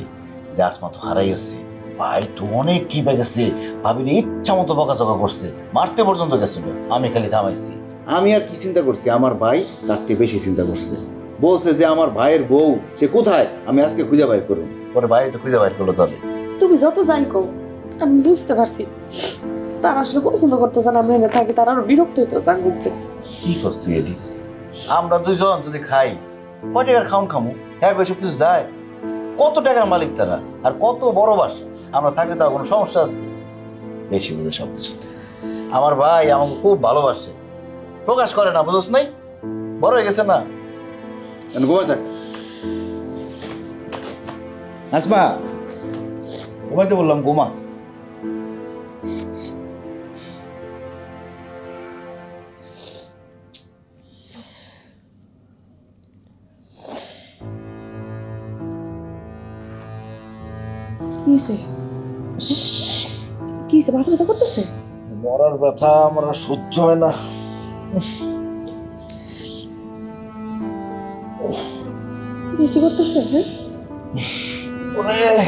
যে আসমা তো হারাই গেছে, ভাই তো অনেক কি পেয়ে গেছে, ভাবির ইচ্ছা মতো বকাঝকা করছে, মারতে পর্যন্ত গেছিল। আমি খালি থামাইছি। আমি আর কি চিন্তা করছি, আমার ভাই তার থেকে বেশি চিন্তা করছে। বলছে যে আমার ভাইয়ের বউ সে কোথায়, আমি আজকে খুঁজে বাইর করুন। পরে ভাই তো খুঁজে বাইর করলো। তাহলে তুমি যত যাই কও আমি বুঝতে পারছি তারা আসলে পছন্দ করতেছে না আমরা এনে থাকি, তারা আরো বিরক্ত হইতেছে আঙ্গুপরে। কি করছ তুই এটি? আমরা দুইজন যদি খাই কয় টাকার খাউন খামু? হ্যাঁ সব কিছু যায়। কত টাকার মালিক তারা, আর কত বড় বাসা। আমরা থাকলে তার কোনো সমস্যা আছে? বেশি বুঝে সব কিছু। আমার ভাই আমাকে খুব ভালোবাসে, প্রকাশ করে না, বুঝছ নাই? বড় হয়ে গেছে না। ঘুমাই থাক। আসমা ঘুমাইতে বললাম, ঘুমা। কি হয়েছে? কি হয়েছে? মাথা ব্যথা করতেছে? মরার ব্যথা আমার আর সহ্য হয় না। বেশি করতেছে? হ্যাঁ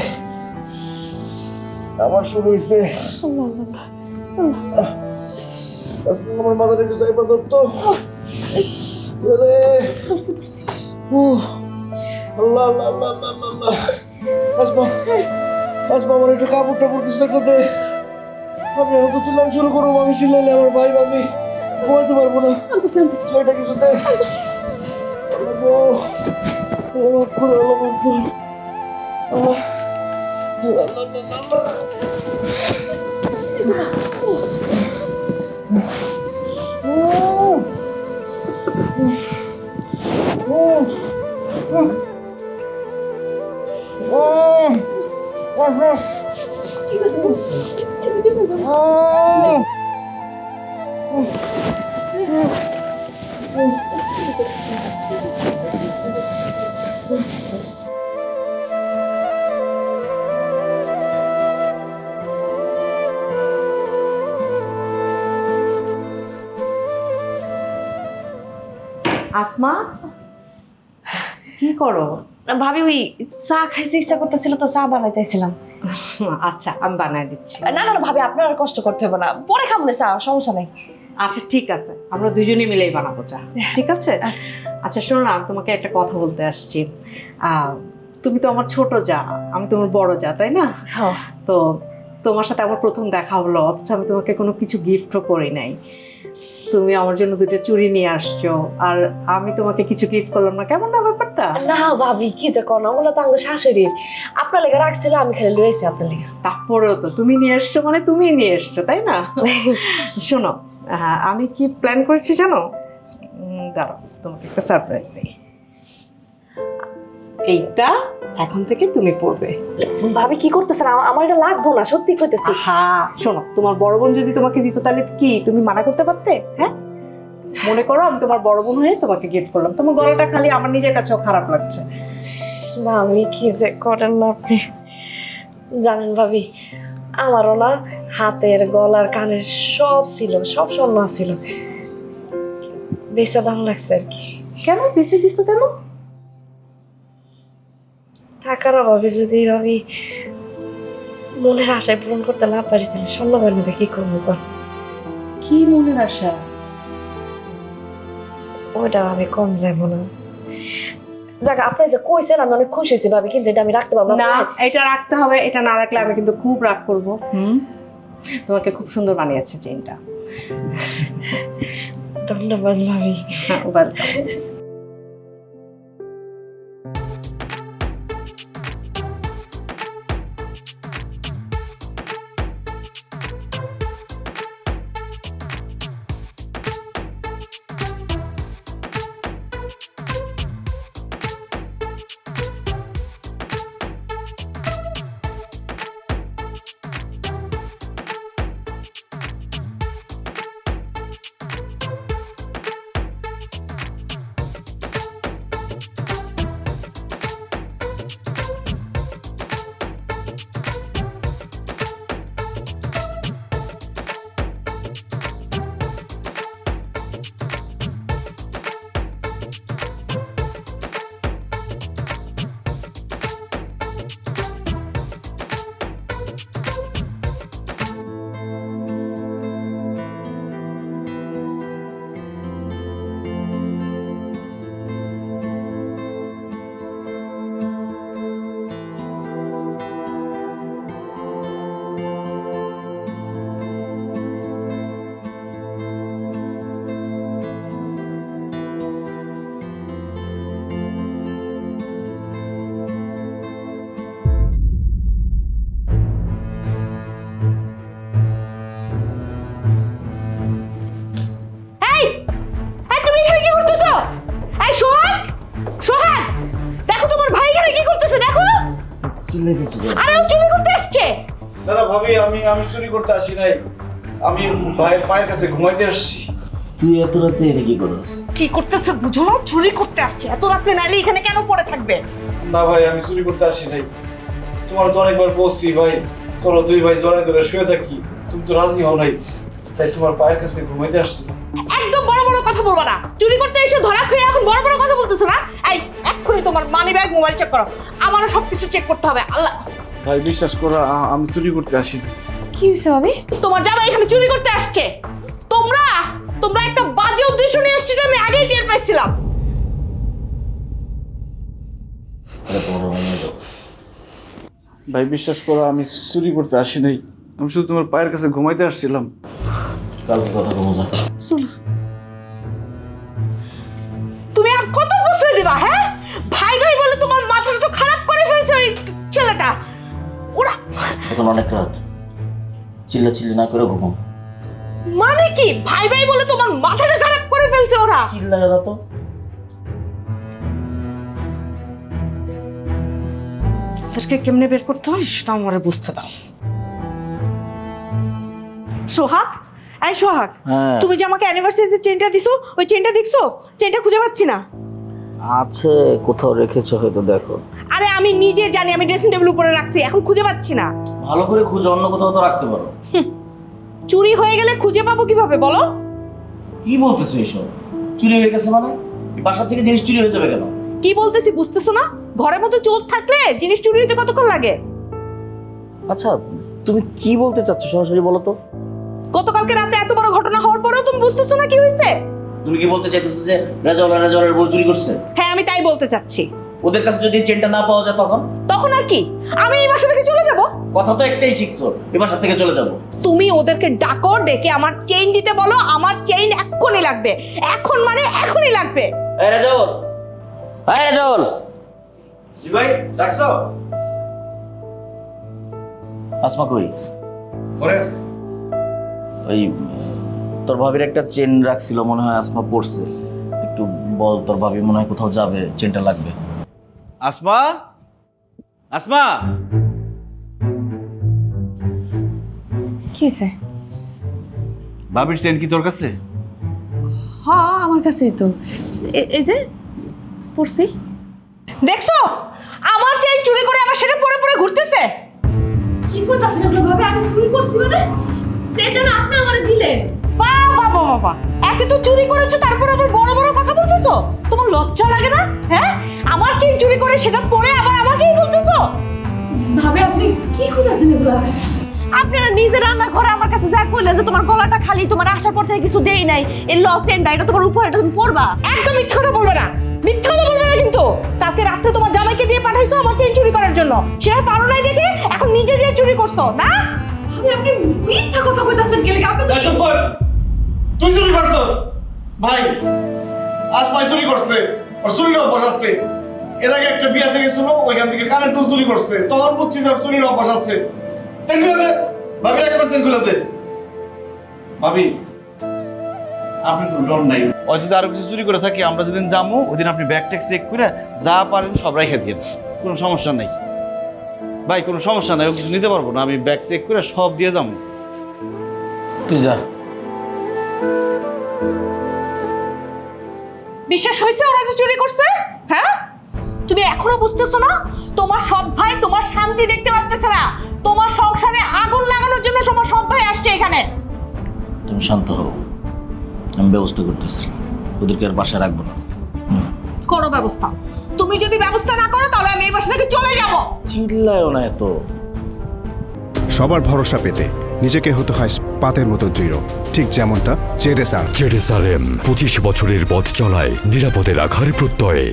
আমার শুরু হয়েছে। আমার মাথাটা একটু চাইপা ধরতো। আল্লাহ আল্লাহ আল্লাহ আল্লাহ। আসমা আমার একটু কাপড় টাপড় কিছু একটা দে। আমি হয়তো চিল্লাম শুরু করবো, আমি চিল্লাইলে আমার ভাই ভাবি ঘুমাইতে পারবো না। ছয়টা কিছু দে। ঠিক আছে আসমা কি করো? ভাবি ওই চা খাইতে ইচ্ছা করতেছিল তো চা বানাইতেছিলাম। আচ্ছা আমি বানাই দিচ্ছি। না না ভাবি আপনার আর কষ্ট করতে হবে না, পরে খাবো না চা, সমস্যা নাই। আচ্ছা ঠিক আছে, আমরা দুজনে মিলেই বানাবো চা, ঠিক আছে? আচ্ছা শোনো না, আমি তোমাকে একটা কথা বলতে আসছি। তুমি তো আমার ছোট যা, আমি তোমার বড় যা, তাই না? তো তোমার সাথে আমার প্রথম দেখা হলো, অথচ আমি তোমাকে কোনো কিছু গিফটও করি নাই। তুমি আমার জন্য 2টা চুড়ি নিয়ে আসছো, আর আমি তোমাকে কিছু গিফট করলাম না, কেমন না ব্যাপারটা? না ভাবি, কি যে কোন, ওগুলো তো আমার শাশুড়ির, আপনার লেগে রাখছিল, আমি খালি লইছি আপনার লেগে। তারপরেও তো তুমি নিয়ে এসছো মানে তুমি নিয়ে এসছো, তাই না? শোনো, আমি কি প্ল্যান করেছি জানো? দাঁড়াও, তোমাকে একটা সারপ্রাইজ দিই। এইটা এখন থেকে তুমি পড়বে। ভাবি কি করতেছেন? আমার এটা লাগবো না, সত্যি কইতেছি। হ্যাঁ শোনো, তোমার বড় বোন যদি তোমাকে দিত তাহলে কি তুমি মানা করতে পারতে? হ্যাঁ, মনে করো আমি তোমার বড় বোন হয়ে তোমাকে গিফট করলাম, তোমার গলাটা খালি আমার নিজের কাছেও খারাপ লাগছে। ভাবি কি যে করেন না আপনি। জানেন ভাবি, আমারও না হাতের গলার কানের সব ছিল, সব স্বর্ণ ছিল, বেচা দাম লাগছে আর কি। কেন বেঁচে দিছো কেন? টাকার অভাবে যদি ভাবি মনের আশায় পূরণ করতে না পারি, তাহলে স্বর্ণ বানাবে কি করবো? কি মনের আশা? ওইটা ভাবি কম যাবো না। যাক, আপনি যে কইছেন আমি অনেক খুশি হয়েছি ভাবি, কিন্তু এটা আমি রাখতে পারবো না। এটা রাখতে হবে, এটা না রাখলে আমি কিন্তু খুব রাগ করবো। তোমাকে খুব সুন্দর বানিয়েছে চেইনটা। ধন্যবাদ ভাবি। ওয়েলকাম। আরে ও চুরি করতে আসছে। দাদা ভাবি, আমি চুরি করতে আসি নাই, আমি ভাইয়ের পায়ের কাছে ঘুমাইতে আসছি। তুই এত রাতে এটা কি করছিস? কি করতেছে বুঝো না? চুরি করতে আসছে। এত রাতে নাইলে এখানে কেন পড়ে থাকবে? না ভাই, আমি চুরি করতে আসি নাই। তোমার তো অনেকবার বলছি ভাই, চলো 2 ভাই জড়াই ধরে শুয়ে থাকি, তুমি তো রাজি হও নাই, তাই তোমার পায়ের কাছে ঘুমাইতে আসছি। একদম বড় বড় কথা বলবা না। চুরি করতে এসে ধরা খেয়ে এখন বড় বড় কথা বলতেছ না? এই এক্ষুনি তোমার মানি ব্যাগ, মোবাইল চেক করো। আমারও সবকিছু চেক করতে হবে। আল্লাহ ভাই বিশ্বাস করো, আমি চুরি করতে আসি। কি হইছে ভাবি? তোমার জামাই এখানে চুরি করতে আসছে। তোমরা একটা বাজে উদ্দেশ্য নিয়ে আসছো, আমি আগেই টের পাইছিলাম। ভাই বিশ্বাস করো, আমি চুরি করতে আসি নাই, আমি শুধু তোমার পায়ের কাছে ঘুমাইতে আসছিলাম। কালকে কথা কমো যা। তুমি আর কত বছর দিবা? হ্যাঁ, ভাই ভাই বলে তোমার মাথাটা তো খারাপ করে ফেলছে ওই ছেলেটা। ওরা এখন অনেক রাত, চিল্লাচিল্লি না করে ঘুমাও। মানে কি? ভাই ভাই বলে তোমার মাথাটা খারাপ করে ফেলছে ওরা? চিল্লায় না তো। আজকে কেমনে বের করতে হয় সেটা আমারে বুঝতে দাও। সোহাগ, এই সোহাগ, তুমি যে আমাকে অ্যানিভার্সারিতে চেইনটা দিছো, ওই চেইনটা দেখছো? চেইনটা খুঁজে পাচ্ছি না। আছে, কোথাও রেখেছো হয়তো, দেখো। আরে আমি নিজে জানি, আমি ড্রেসিং টেবিল উপরে রাখছি, এখন খুঁজে পাচ্ছি না। ভালো করে খুঁজে অন্য কোথাও তো রাখতে পারো। চুরি হয়ে গেলে খুঁজে পাবো কিভাবে বলো? কি বলতেছো এসব? চুরি হয়ে গেছে মানে? বাসা থেকে জিনিস চুরি হয়ে যাবে কেন? কি বলতেছি বুঝতেছো না? ঘরের মধ্যে চোর থাকলে জিনিস চুরি হতে কতক্ষণ লাগে? আচ্ছা, তুমি কি বলতে চাচ্ছ সরাসরি বলো তো। গতকালকে রাতে এত বড় ঘটনা হওয়ার পরেও তুমি বুঝতেছো না কি হয়েছে? তুমি কি বলতে চাইতেছো যে রাজাওয়ালের বউ চুরি করছে? হ্যাঁ, আমি তাই বলতে চাচ্ছি। ওদের কাছে যদি চেনটা না পাওয়া যায় তখন তখন আর কি, আমি এই বাসা থেকে চলে যাব। কথা তো একটাই শিখছো, এই বাসা থেকে চলে যাব। তুমি ওদেরকে ডাকো, ডেকে আমার চেইন দিতে বলো। আমার চেইন এক্ষুনি লাগবে, এখন মানে এখনই লাগবে। এই রাজল, এই রাজল। জি ভাই, ডাকছো? আসমা কই? পরে আছে। ওই তোর ভাবির একটা চেন রাখছিল, মনে হয় আসমা পড়ছে। একটু বল, তোর ভাবি মনে হয় কোথাও যাবে, চেনটা লাগবে। আসমা, আসমা, কি হয়েছে? ভাবির চেন কি তোর কাছে? হ্যাঁ আমার কাছেই তো। এই যে পড়ছি। দেখছো আমার চেইন চুরি করে আমার সেটা পরে পরে ঘুরতেছে। কি করতেছেন এগুলো ভাবে? আমি চুরি করছি মানে? চেনটা না আপনি আমারে দিলেন। বাবা বাবা বাবা, একে তো চুরি করেছো, তারপর আবার বড় বড় কথা বলতেছো। তোমার লজ্জা লাগে না? হ্যাঁ, আমার চেইন চুরি করে সেটা পরে আবার আমাকেই বলতেছো। ভাবে আপনি কি করতেছেন এগুলো? আপনারা নিজে রান্না করে আমার কাছে যা কইলেন যে তোমার গলাটা খালি, তোমার আসার পর থেকে কিছু দেই নাই, এই লসেনটা এটা তোমার উপর, এটা তুমি পরবা। একদম মিথ্যা কথা বলবে না, মিথ্যা কথা বলবে না। কিন্তু কালকে রাতে তোমার জামাইকে দিয়ে পাঠাইছো আমার চেইন চুরি করার জন্য, সেটা পারো নাই দেখে এখন নিজে যে চুরি করছো না। আপনি মিথ্যা কথা কইতাছেন কেলে? আপনি তো চুপ কর, তুই চুরি করছিস? ভাই আসমা চুরি করছে, ওর চুরির অভ্যাস আছে। এর আগে একটা বিয়া থেকে ছিল, ওইখান থেকে কারেন্ট চুরি করছে, তখন বুঝছি যে ওর চুরির অভ্যাস আছে। চেনগুলো দে ভাবি, একবার চেনগুলো দে। ভাবি আপনি কোনো ডর নাই। ও যদি আরো কিছু চুরি করে থাকে, আমরা যেদিন যাবো ওইদিন আপনি ব্যাগ ট্যাগ চেক করে যা পারেন সব রেখে দিয়ে, কোনো সমস্যা নাই ভাই, কোনো সমস্যা নাই। ও কিছু নিতে পারবো না, আমি ব্যাগ চেক করে সব দিয়ে যাবো। তুই যা। বিশ্বাস হয়েছে ওরা যে চুরি করছে? হ্যাঁ, তুমি এখনো বুঝতেছো না? তোমার সৎ ভাই তোমার শান্তি দেখতে পারতেছে না, তোমার সংসারে আগুন লাগানোর জন্য তোমার সৎ ভাই আসছে এখানে। তুমি শান্ত হও, আমি ব্যবস্থা করতেছি। ওদেরকে আর বাসায় রাখবো না। করো ব্যবস্থা। তুমি যদি ব্যবস্থা না করো তাহলে আমি এই বাসা থেকে চলে যাব। চিল্লায়ও না এত। সবার ভরসা পেতে নিজেকে হতে হয় পাতের মতো দৃঢ়, ঠিক যেমনটা জেডএসআর। জেডএসআরএম 25 বছরের পথ চলায় নিরাপদে রাখার প্রত্যয়ে।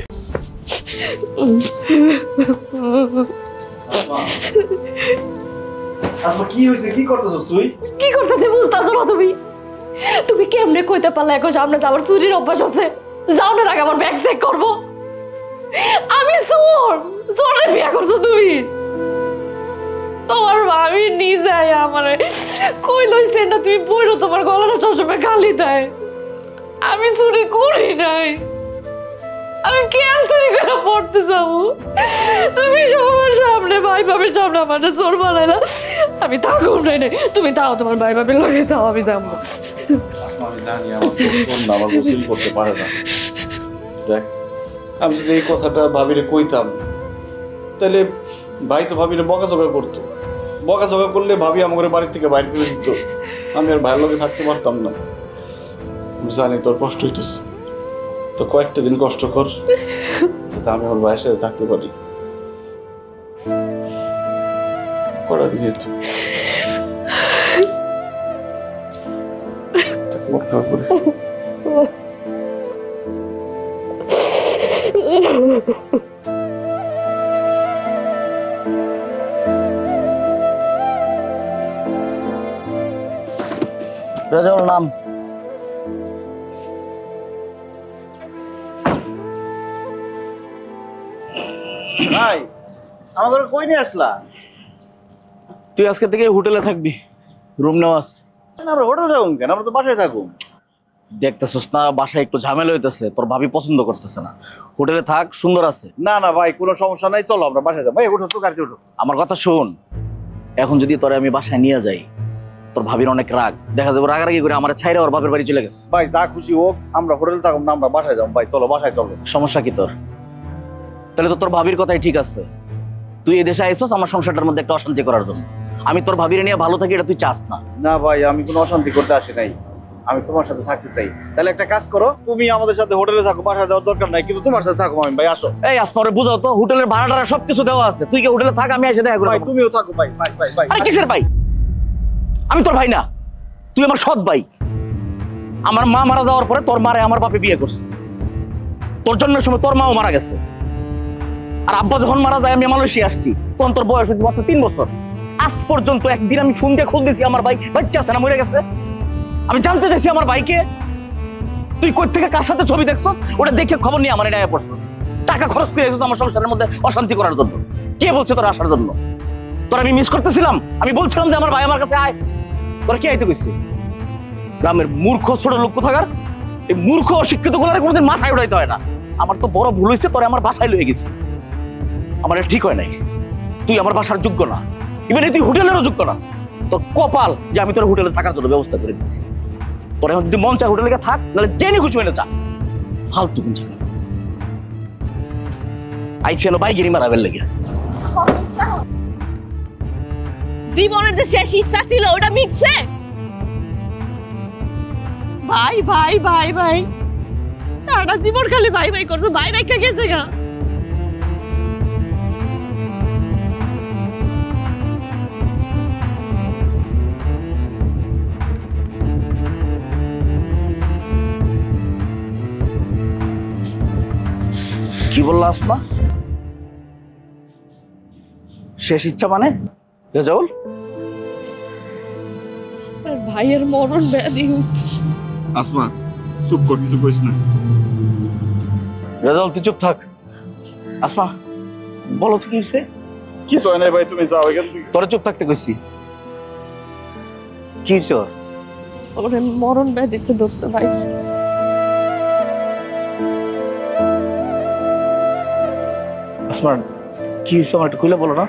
আসমা কি হয়েছে? কি করতেছস তুই? কি করতেছি বুঝতেছো না তুমি? তুমি কেমনে কইতে পারলে এখন সামনে আমার চুরির অভ্যাস আছে? যাও না আগে আমার ব্যাগ চেক করবো। আমি চোর, চোরের বিয়া করছো তুমি? তোমার ভাবি নিজে আমারে কই লইছে না, তুমি বইরো তোমার গলাটা সবসময় খালি দেয়। আমি চুরি করি নাই, আমি কে আর চুরি করে পড়তে যাবো? তুমি সবার সামনে ভাই ভাবির সামনে আমার চোর বানাইলা। আমি থাকুম নাই, তুমি তাও তোমার ভাই ভাবির লগে তাও আমি যাবো। আমি জানি আমার চোর না, আমার চুরি করতে পারে না। দেখ, আমি যদি এই কথাটা ভাবিরে কইতাম তাহলে ভাই তো ভাবিরে বকাঝকা করতো। বকাঝকা করলে ভাবি আমাদের বাড়ি থেকে বাইরে করে দিত, আমি আর ভাইয়ের লগে থাকতে পারতাম না। জানি তোর কষ্ট হইতেছে, তো কয়েকটা দিন কষ্ট কর, যাতে আমি আমার ভাইয়ের সাথে থাকতে পারি। করা দিয়ে রাজাউল নাম। ভাই আমাদের কই নিয়ে আসলা? তুই আজকে থেকে হোটেলে থাকবি, রুম নেওয়া আছে। আমরা হোটেলে থাকুন কেন? আমরা তো বাসায় থাকুন। দেখতেছিস না বাসায় একটু ঝামেলা হইতেছে, তোর ভাবি পছন্দ করতেছে না। হোটেলে থাক, সুন্দর আছে। না না ভাই, কোনো সমস্যা নাই, চলো আমরা বাসায় যাবো। ভাই ওঠো তো, গাড়িতে ওঠো। আমার কথা শোন, এখন যদি তোরে আমি বাসায় নিয়ে যাই, তোর ভাবির অনেক রাগ, দেখা যাবে রাগারাগি করে আমার ছাইরা ওর বাপের বাড়ি চলে গেছে। ভাই যা খুশি হোক, আমরা হোটেলে থাকুন না, আমরা বাসায় যাবো। ভাই চলো বাসায় চলো। সমস্যা কি তোর? তাহলে তো তোর ভাবির কথাই ঠিক আছে। তুই এই দেশে আইসস আমার সংসারটার মধ্যে একটা অশান্তি করার জন্য। আমি তোর ভাবির নিয়ে ভালো থাকি, এটা তুই চাস না। না ভাই, আমি কোনো অশান্তি করতে আসি নাই, আমি তোমার সাথে থাকতে চাই। তাহলে একটা কাজ করো, তুমি আমাদের সাথে হোটেলে থাকো, বাসায় যাওয়ার দরকার নাই, কিন্তু তোমার সাথে থাকো। আমি ভাই আসো। এই আসমারে বুঝাও তো, হোটেলের ভাড়া টাড়া সবকিছু দেওয়া আছে, তুই কি হোটেলে থাক, আমি এসে দেখা করব। ভাই তুমিও থাকো। ভাই ভাই ভাই ভাই আরে কিসের ভাই? আমি তোর ভাই না, তুই আমার সৎ ভাই। আমার মা মারা যাওয়ার পরে তোর মারে আমার বাপে বিয়ে করছে, তোর জন্মের সময় তোর মাও মারা গেছে। আর আব্বা যখন মারা যায় আমি মালয়েশিয়া আসছি, তখন তোর বয়স হয়েছে মাত্র 3 বছর। আজ পর্যন্ত একদিন আমি ফোন দিয়ে খোঁজ দিয়েছি আমার ভাই বাচ্চা আছে না মরে গেছে? আমি জানতে চাইছি আমার ভাইকে। তুই কই থেকে কার সাথে ছবি দেখছস ওটা দেখে খবর নিয়ে আমার এটা পড়ছস, টাকা খরচ করে এসেছিস আমার সংসারের মধ্যে অশান্তি করার জন্য। কে বলছে তোর আসার জন্য? তোর আমি মিস করতেছিলাম, আমি বলছিলাম যে আমার ভাই আমার কাছে আয়, তোরা কি আইতে কইছিস? গ্রামের মূর্খ ছোট লোক কোথাকার, এই মূর্খ অশিক্ষিত গুলারে কোনোদিন মাথায় উঠাইতে হয় না। আমার তো বড় ভুল হয়েছে, তোরে আমার বাসায় লয়ে গেছি, আমার ঠিক হয় নাই। তুই আমার বাসার যোগ্য না, ইভেন তুই হোটেলেরও যোগ্য না। তোর কপাল যে আমি তোর হোটেলে থাকার জন্য ব্যবস্থা করে দিচ্ছি। তোর এখন যদি মন চায় হোটেলে থাক, নাহলে জেনে খুশি হয়ে যা। ফালতু কিন্তু আইসিয়ান বাইগিরি মারাবেন লেগে। জীবনের যে শেষ ইচ্ছা ছিল ওটা মিটছে। ভাই ভাই ভাই ভাই সারা জীবন খালি ভাই ভাই করছো, ভাই রেখে গেছে গা। কি বললা আসমা? শেষ ইচ্ছা মানে? রেজাউল ভাইয়ের মরণ ব্যাধি হচ্ছে। আসমা চুপ কর, কিছু কইস না। রেজাউল তুই চুপ থাক। আসমা বলো তো কি হয়েছে? কিছু হয় নাই ভাই, তুমি যাও এখান থেকে। তোরা চুপ থাকতে কইছি। কি হয়েছে? ওর মরণ ব্যাধিতে ধরছে ভাই। আসমা কি হয়েছে আমার একটু খুলে বলো না।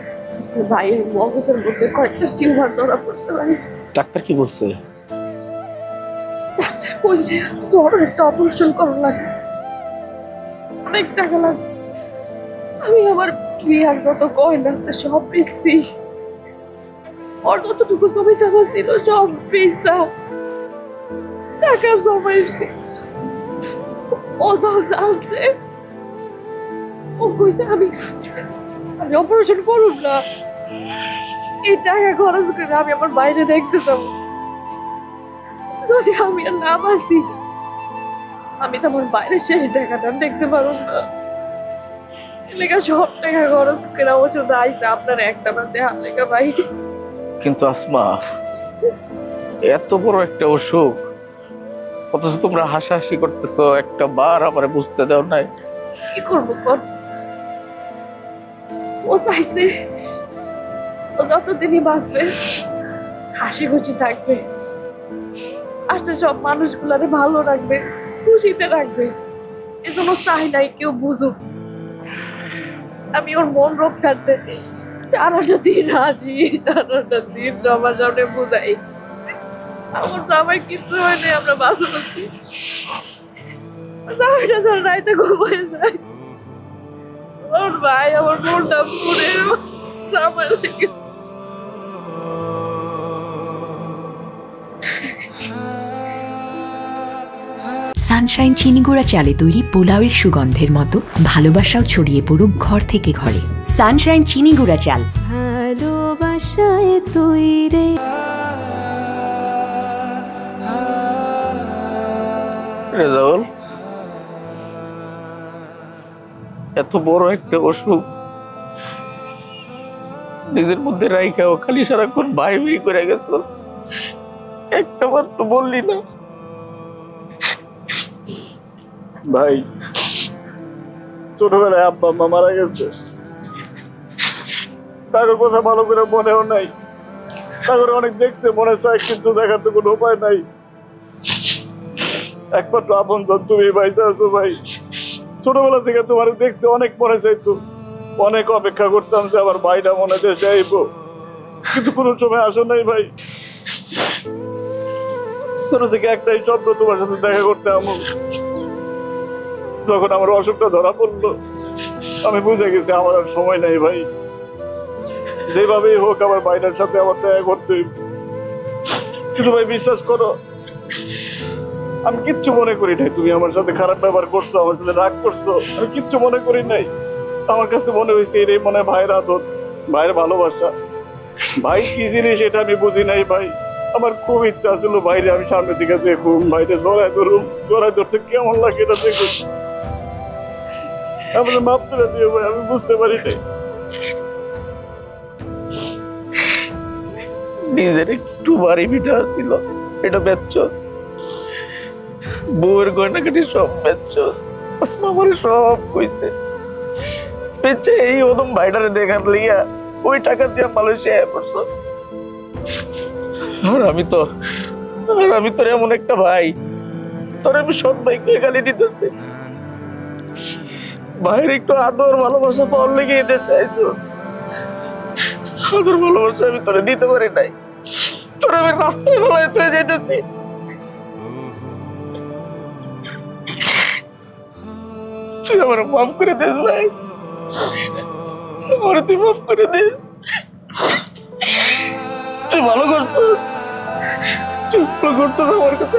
ভাইয়ের মগজের মধ্যে কয়েকটা টিউমার ধরা পড়ছে ভাই। ডাক্তার কি বলছে? ডাক্তার কইছে বড় একটা অপারেশন করা লাগবে, অনেক টাকা লাগবে। আমি আমার বিয়ার যত গয়না আছে সব বেচছি, ওর যতটুকু জমি জমা ছিল সব বেচা টাকা জমাইছি। ও যখন জানছে ও কইছে আমি অপারেশন করুন না, এই টাকা খরচ করে আমি আমার বাইরে দেখতে যাবো। যদি আমি আর না বাঁচি আমি তো আমার বাইরে শেষ দেখাতাম দেখতে পারুন না। লেখা সব টাকা খরচ করে ও শুধু আইসে আপনার একটা মাসে হাত লেখা ভাই। কিন্তু আসমা এত বড় একটা অসুখ, অথচ তোমরা হাসাহাসি করতেছো, একটা বার আমার বুঝতে দাও নাই। কি করবো কর? ও চাইছে ও যতদিনই বাঁচবে হাসি খুশি থাকবে, আসলে সব মানুষগুলারে ভালো রাখবে, খুশিতে রাখবে। এজন্য চাই নাই কেউ বুঝুক। আমি ওর মন রক্ষার্থে 4টা দিন হাসি, 4টা দিন সবার সামনে বুঝাই আমার জামাই কিছু হয় নাই, আমরা বাঁচা পাচ্ছি। জামাইটা যখন রাইতে ঘুমায় যায় ওর ভাই আমার মনটা পুড়ে জামাই লেগে। সানশাইন চিনি গুঁড়া চালে তৈরি পোলাওয়ের সুগন্ধের মতো ভালোবাসাও ছড়িয়ে পড়ুক ঘর থেকে ঘরে। সানশাইন চিনি গুঁড়া চাল, ভালোবাসায় তৈরি। রেজাউল এত বড় একটা অসুখ নিজের মধ্যে রাইখাও খালি সারাক্ষণ ভাই ভাই করে গেছিস, একটা বার তো বললি না। ভাই ছোটবেলায় আব্বা আম্মা মারা গেছে, তাদের কথা ভালো করে মনেও নাই। তাদের অনেক দেখতে মনে চায় কিন্তু দেখার তো কোনো উপায় নাই। একমাত্র আপনজন তুমি বাইসা আছো ভাই। ছোটবেলা থেকে তোমার দেখতে অনেক মনে চাইতো, অনেক অপেক্ষা করতাম যে আমার ভাইটা মনে দেশে আইব, কিন্তু কোনো সময় আসো নাই ভাই। ছোট থেকে একটাই স্বপ্ন তোমার সাথে দেখা করতে আমার। যখন আমার অসুখটা ধরা পড়লো আমি বুঝে গেছি আমার আর সময় নাই ভাই। যেভাবেই হোক আমার ভাইটার সাথে আমার দেখা করতে হইব। কিন্তু ভাই বিশ্বাস করো আমি কিচ্ছু মনে করি নাই। তুমি আমার সাথে খারাপ ব্যবহার করছো, আমার সাথে রাগ করছো, আমি কিচ্ছু মনে করি নাই। আমার কাছে মনে হয়েছে এটাই মনে হয় ভাইয়ের আদর, ভাইয়ের ভালোবাসা। ভাই কি জিনিস এটা আমি বুঝি নাই ভাই। আমার খুব ইচ্ছা ছিল বাইরে আমি সামনের দিকে দেখুন, বাইরে জড়ায় ধরুন, জড়ায় ধরতে কেমন লাগে এটা দেখুন। আমাদের মাফ করে দিও ভাই, আমি বুঝতে পারি নাই। নিজের একটু বাড়ি পিঠা ছিল, এটা বেচছস, বউয়ের গয়নাকাটি সব বেচছস, আসমা আমার সব কইছে বেচে এই ওদম ভাইটারে দেখার লিগা ওই টাকা দিয়ে মালয়েশিয়া পড়ছস। আর আমি তোর এমন একটা ভাই, তোর আমি সৎ ভাইকে গালি দিতেছি, ভাইয়ের একটু আদর ভালোবাসা পাওয়ার লেগে এই দেশে আইছস। আদর ভালোবাসা আমি তোরে দিতে পারি নাই, তোর আমি রাস্তায় ফেলায় তুই যাইতেছি। তুই আমার মাফ করে দিস ভাই, আমার তুই মাফ করে দিস। তুই ভালো করছিস, তুই ভালো করছিস, আমার কাছে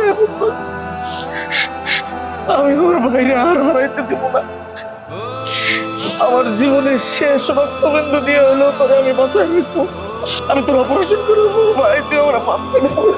আমি আমার ভাইরে আর হারাইতে দিব না। আমার জীবনের শেষ রক্তবিন্দু দিয়ে হলেও তোরে আমি বাঁচাই রাখবো, আমি তোর অপারেশন করবো ভাই, তুই আমার মাফ করে দিস।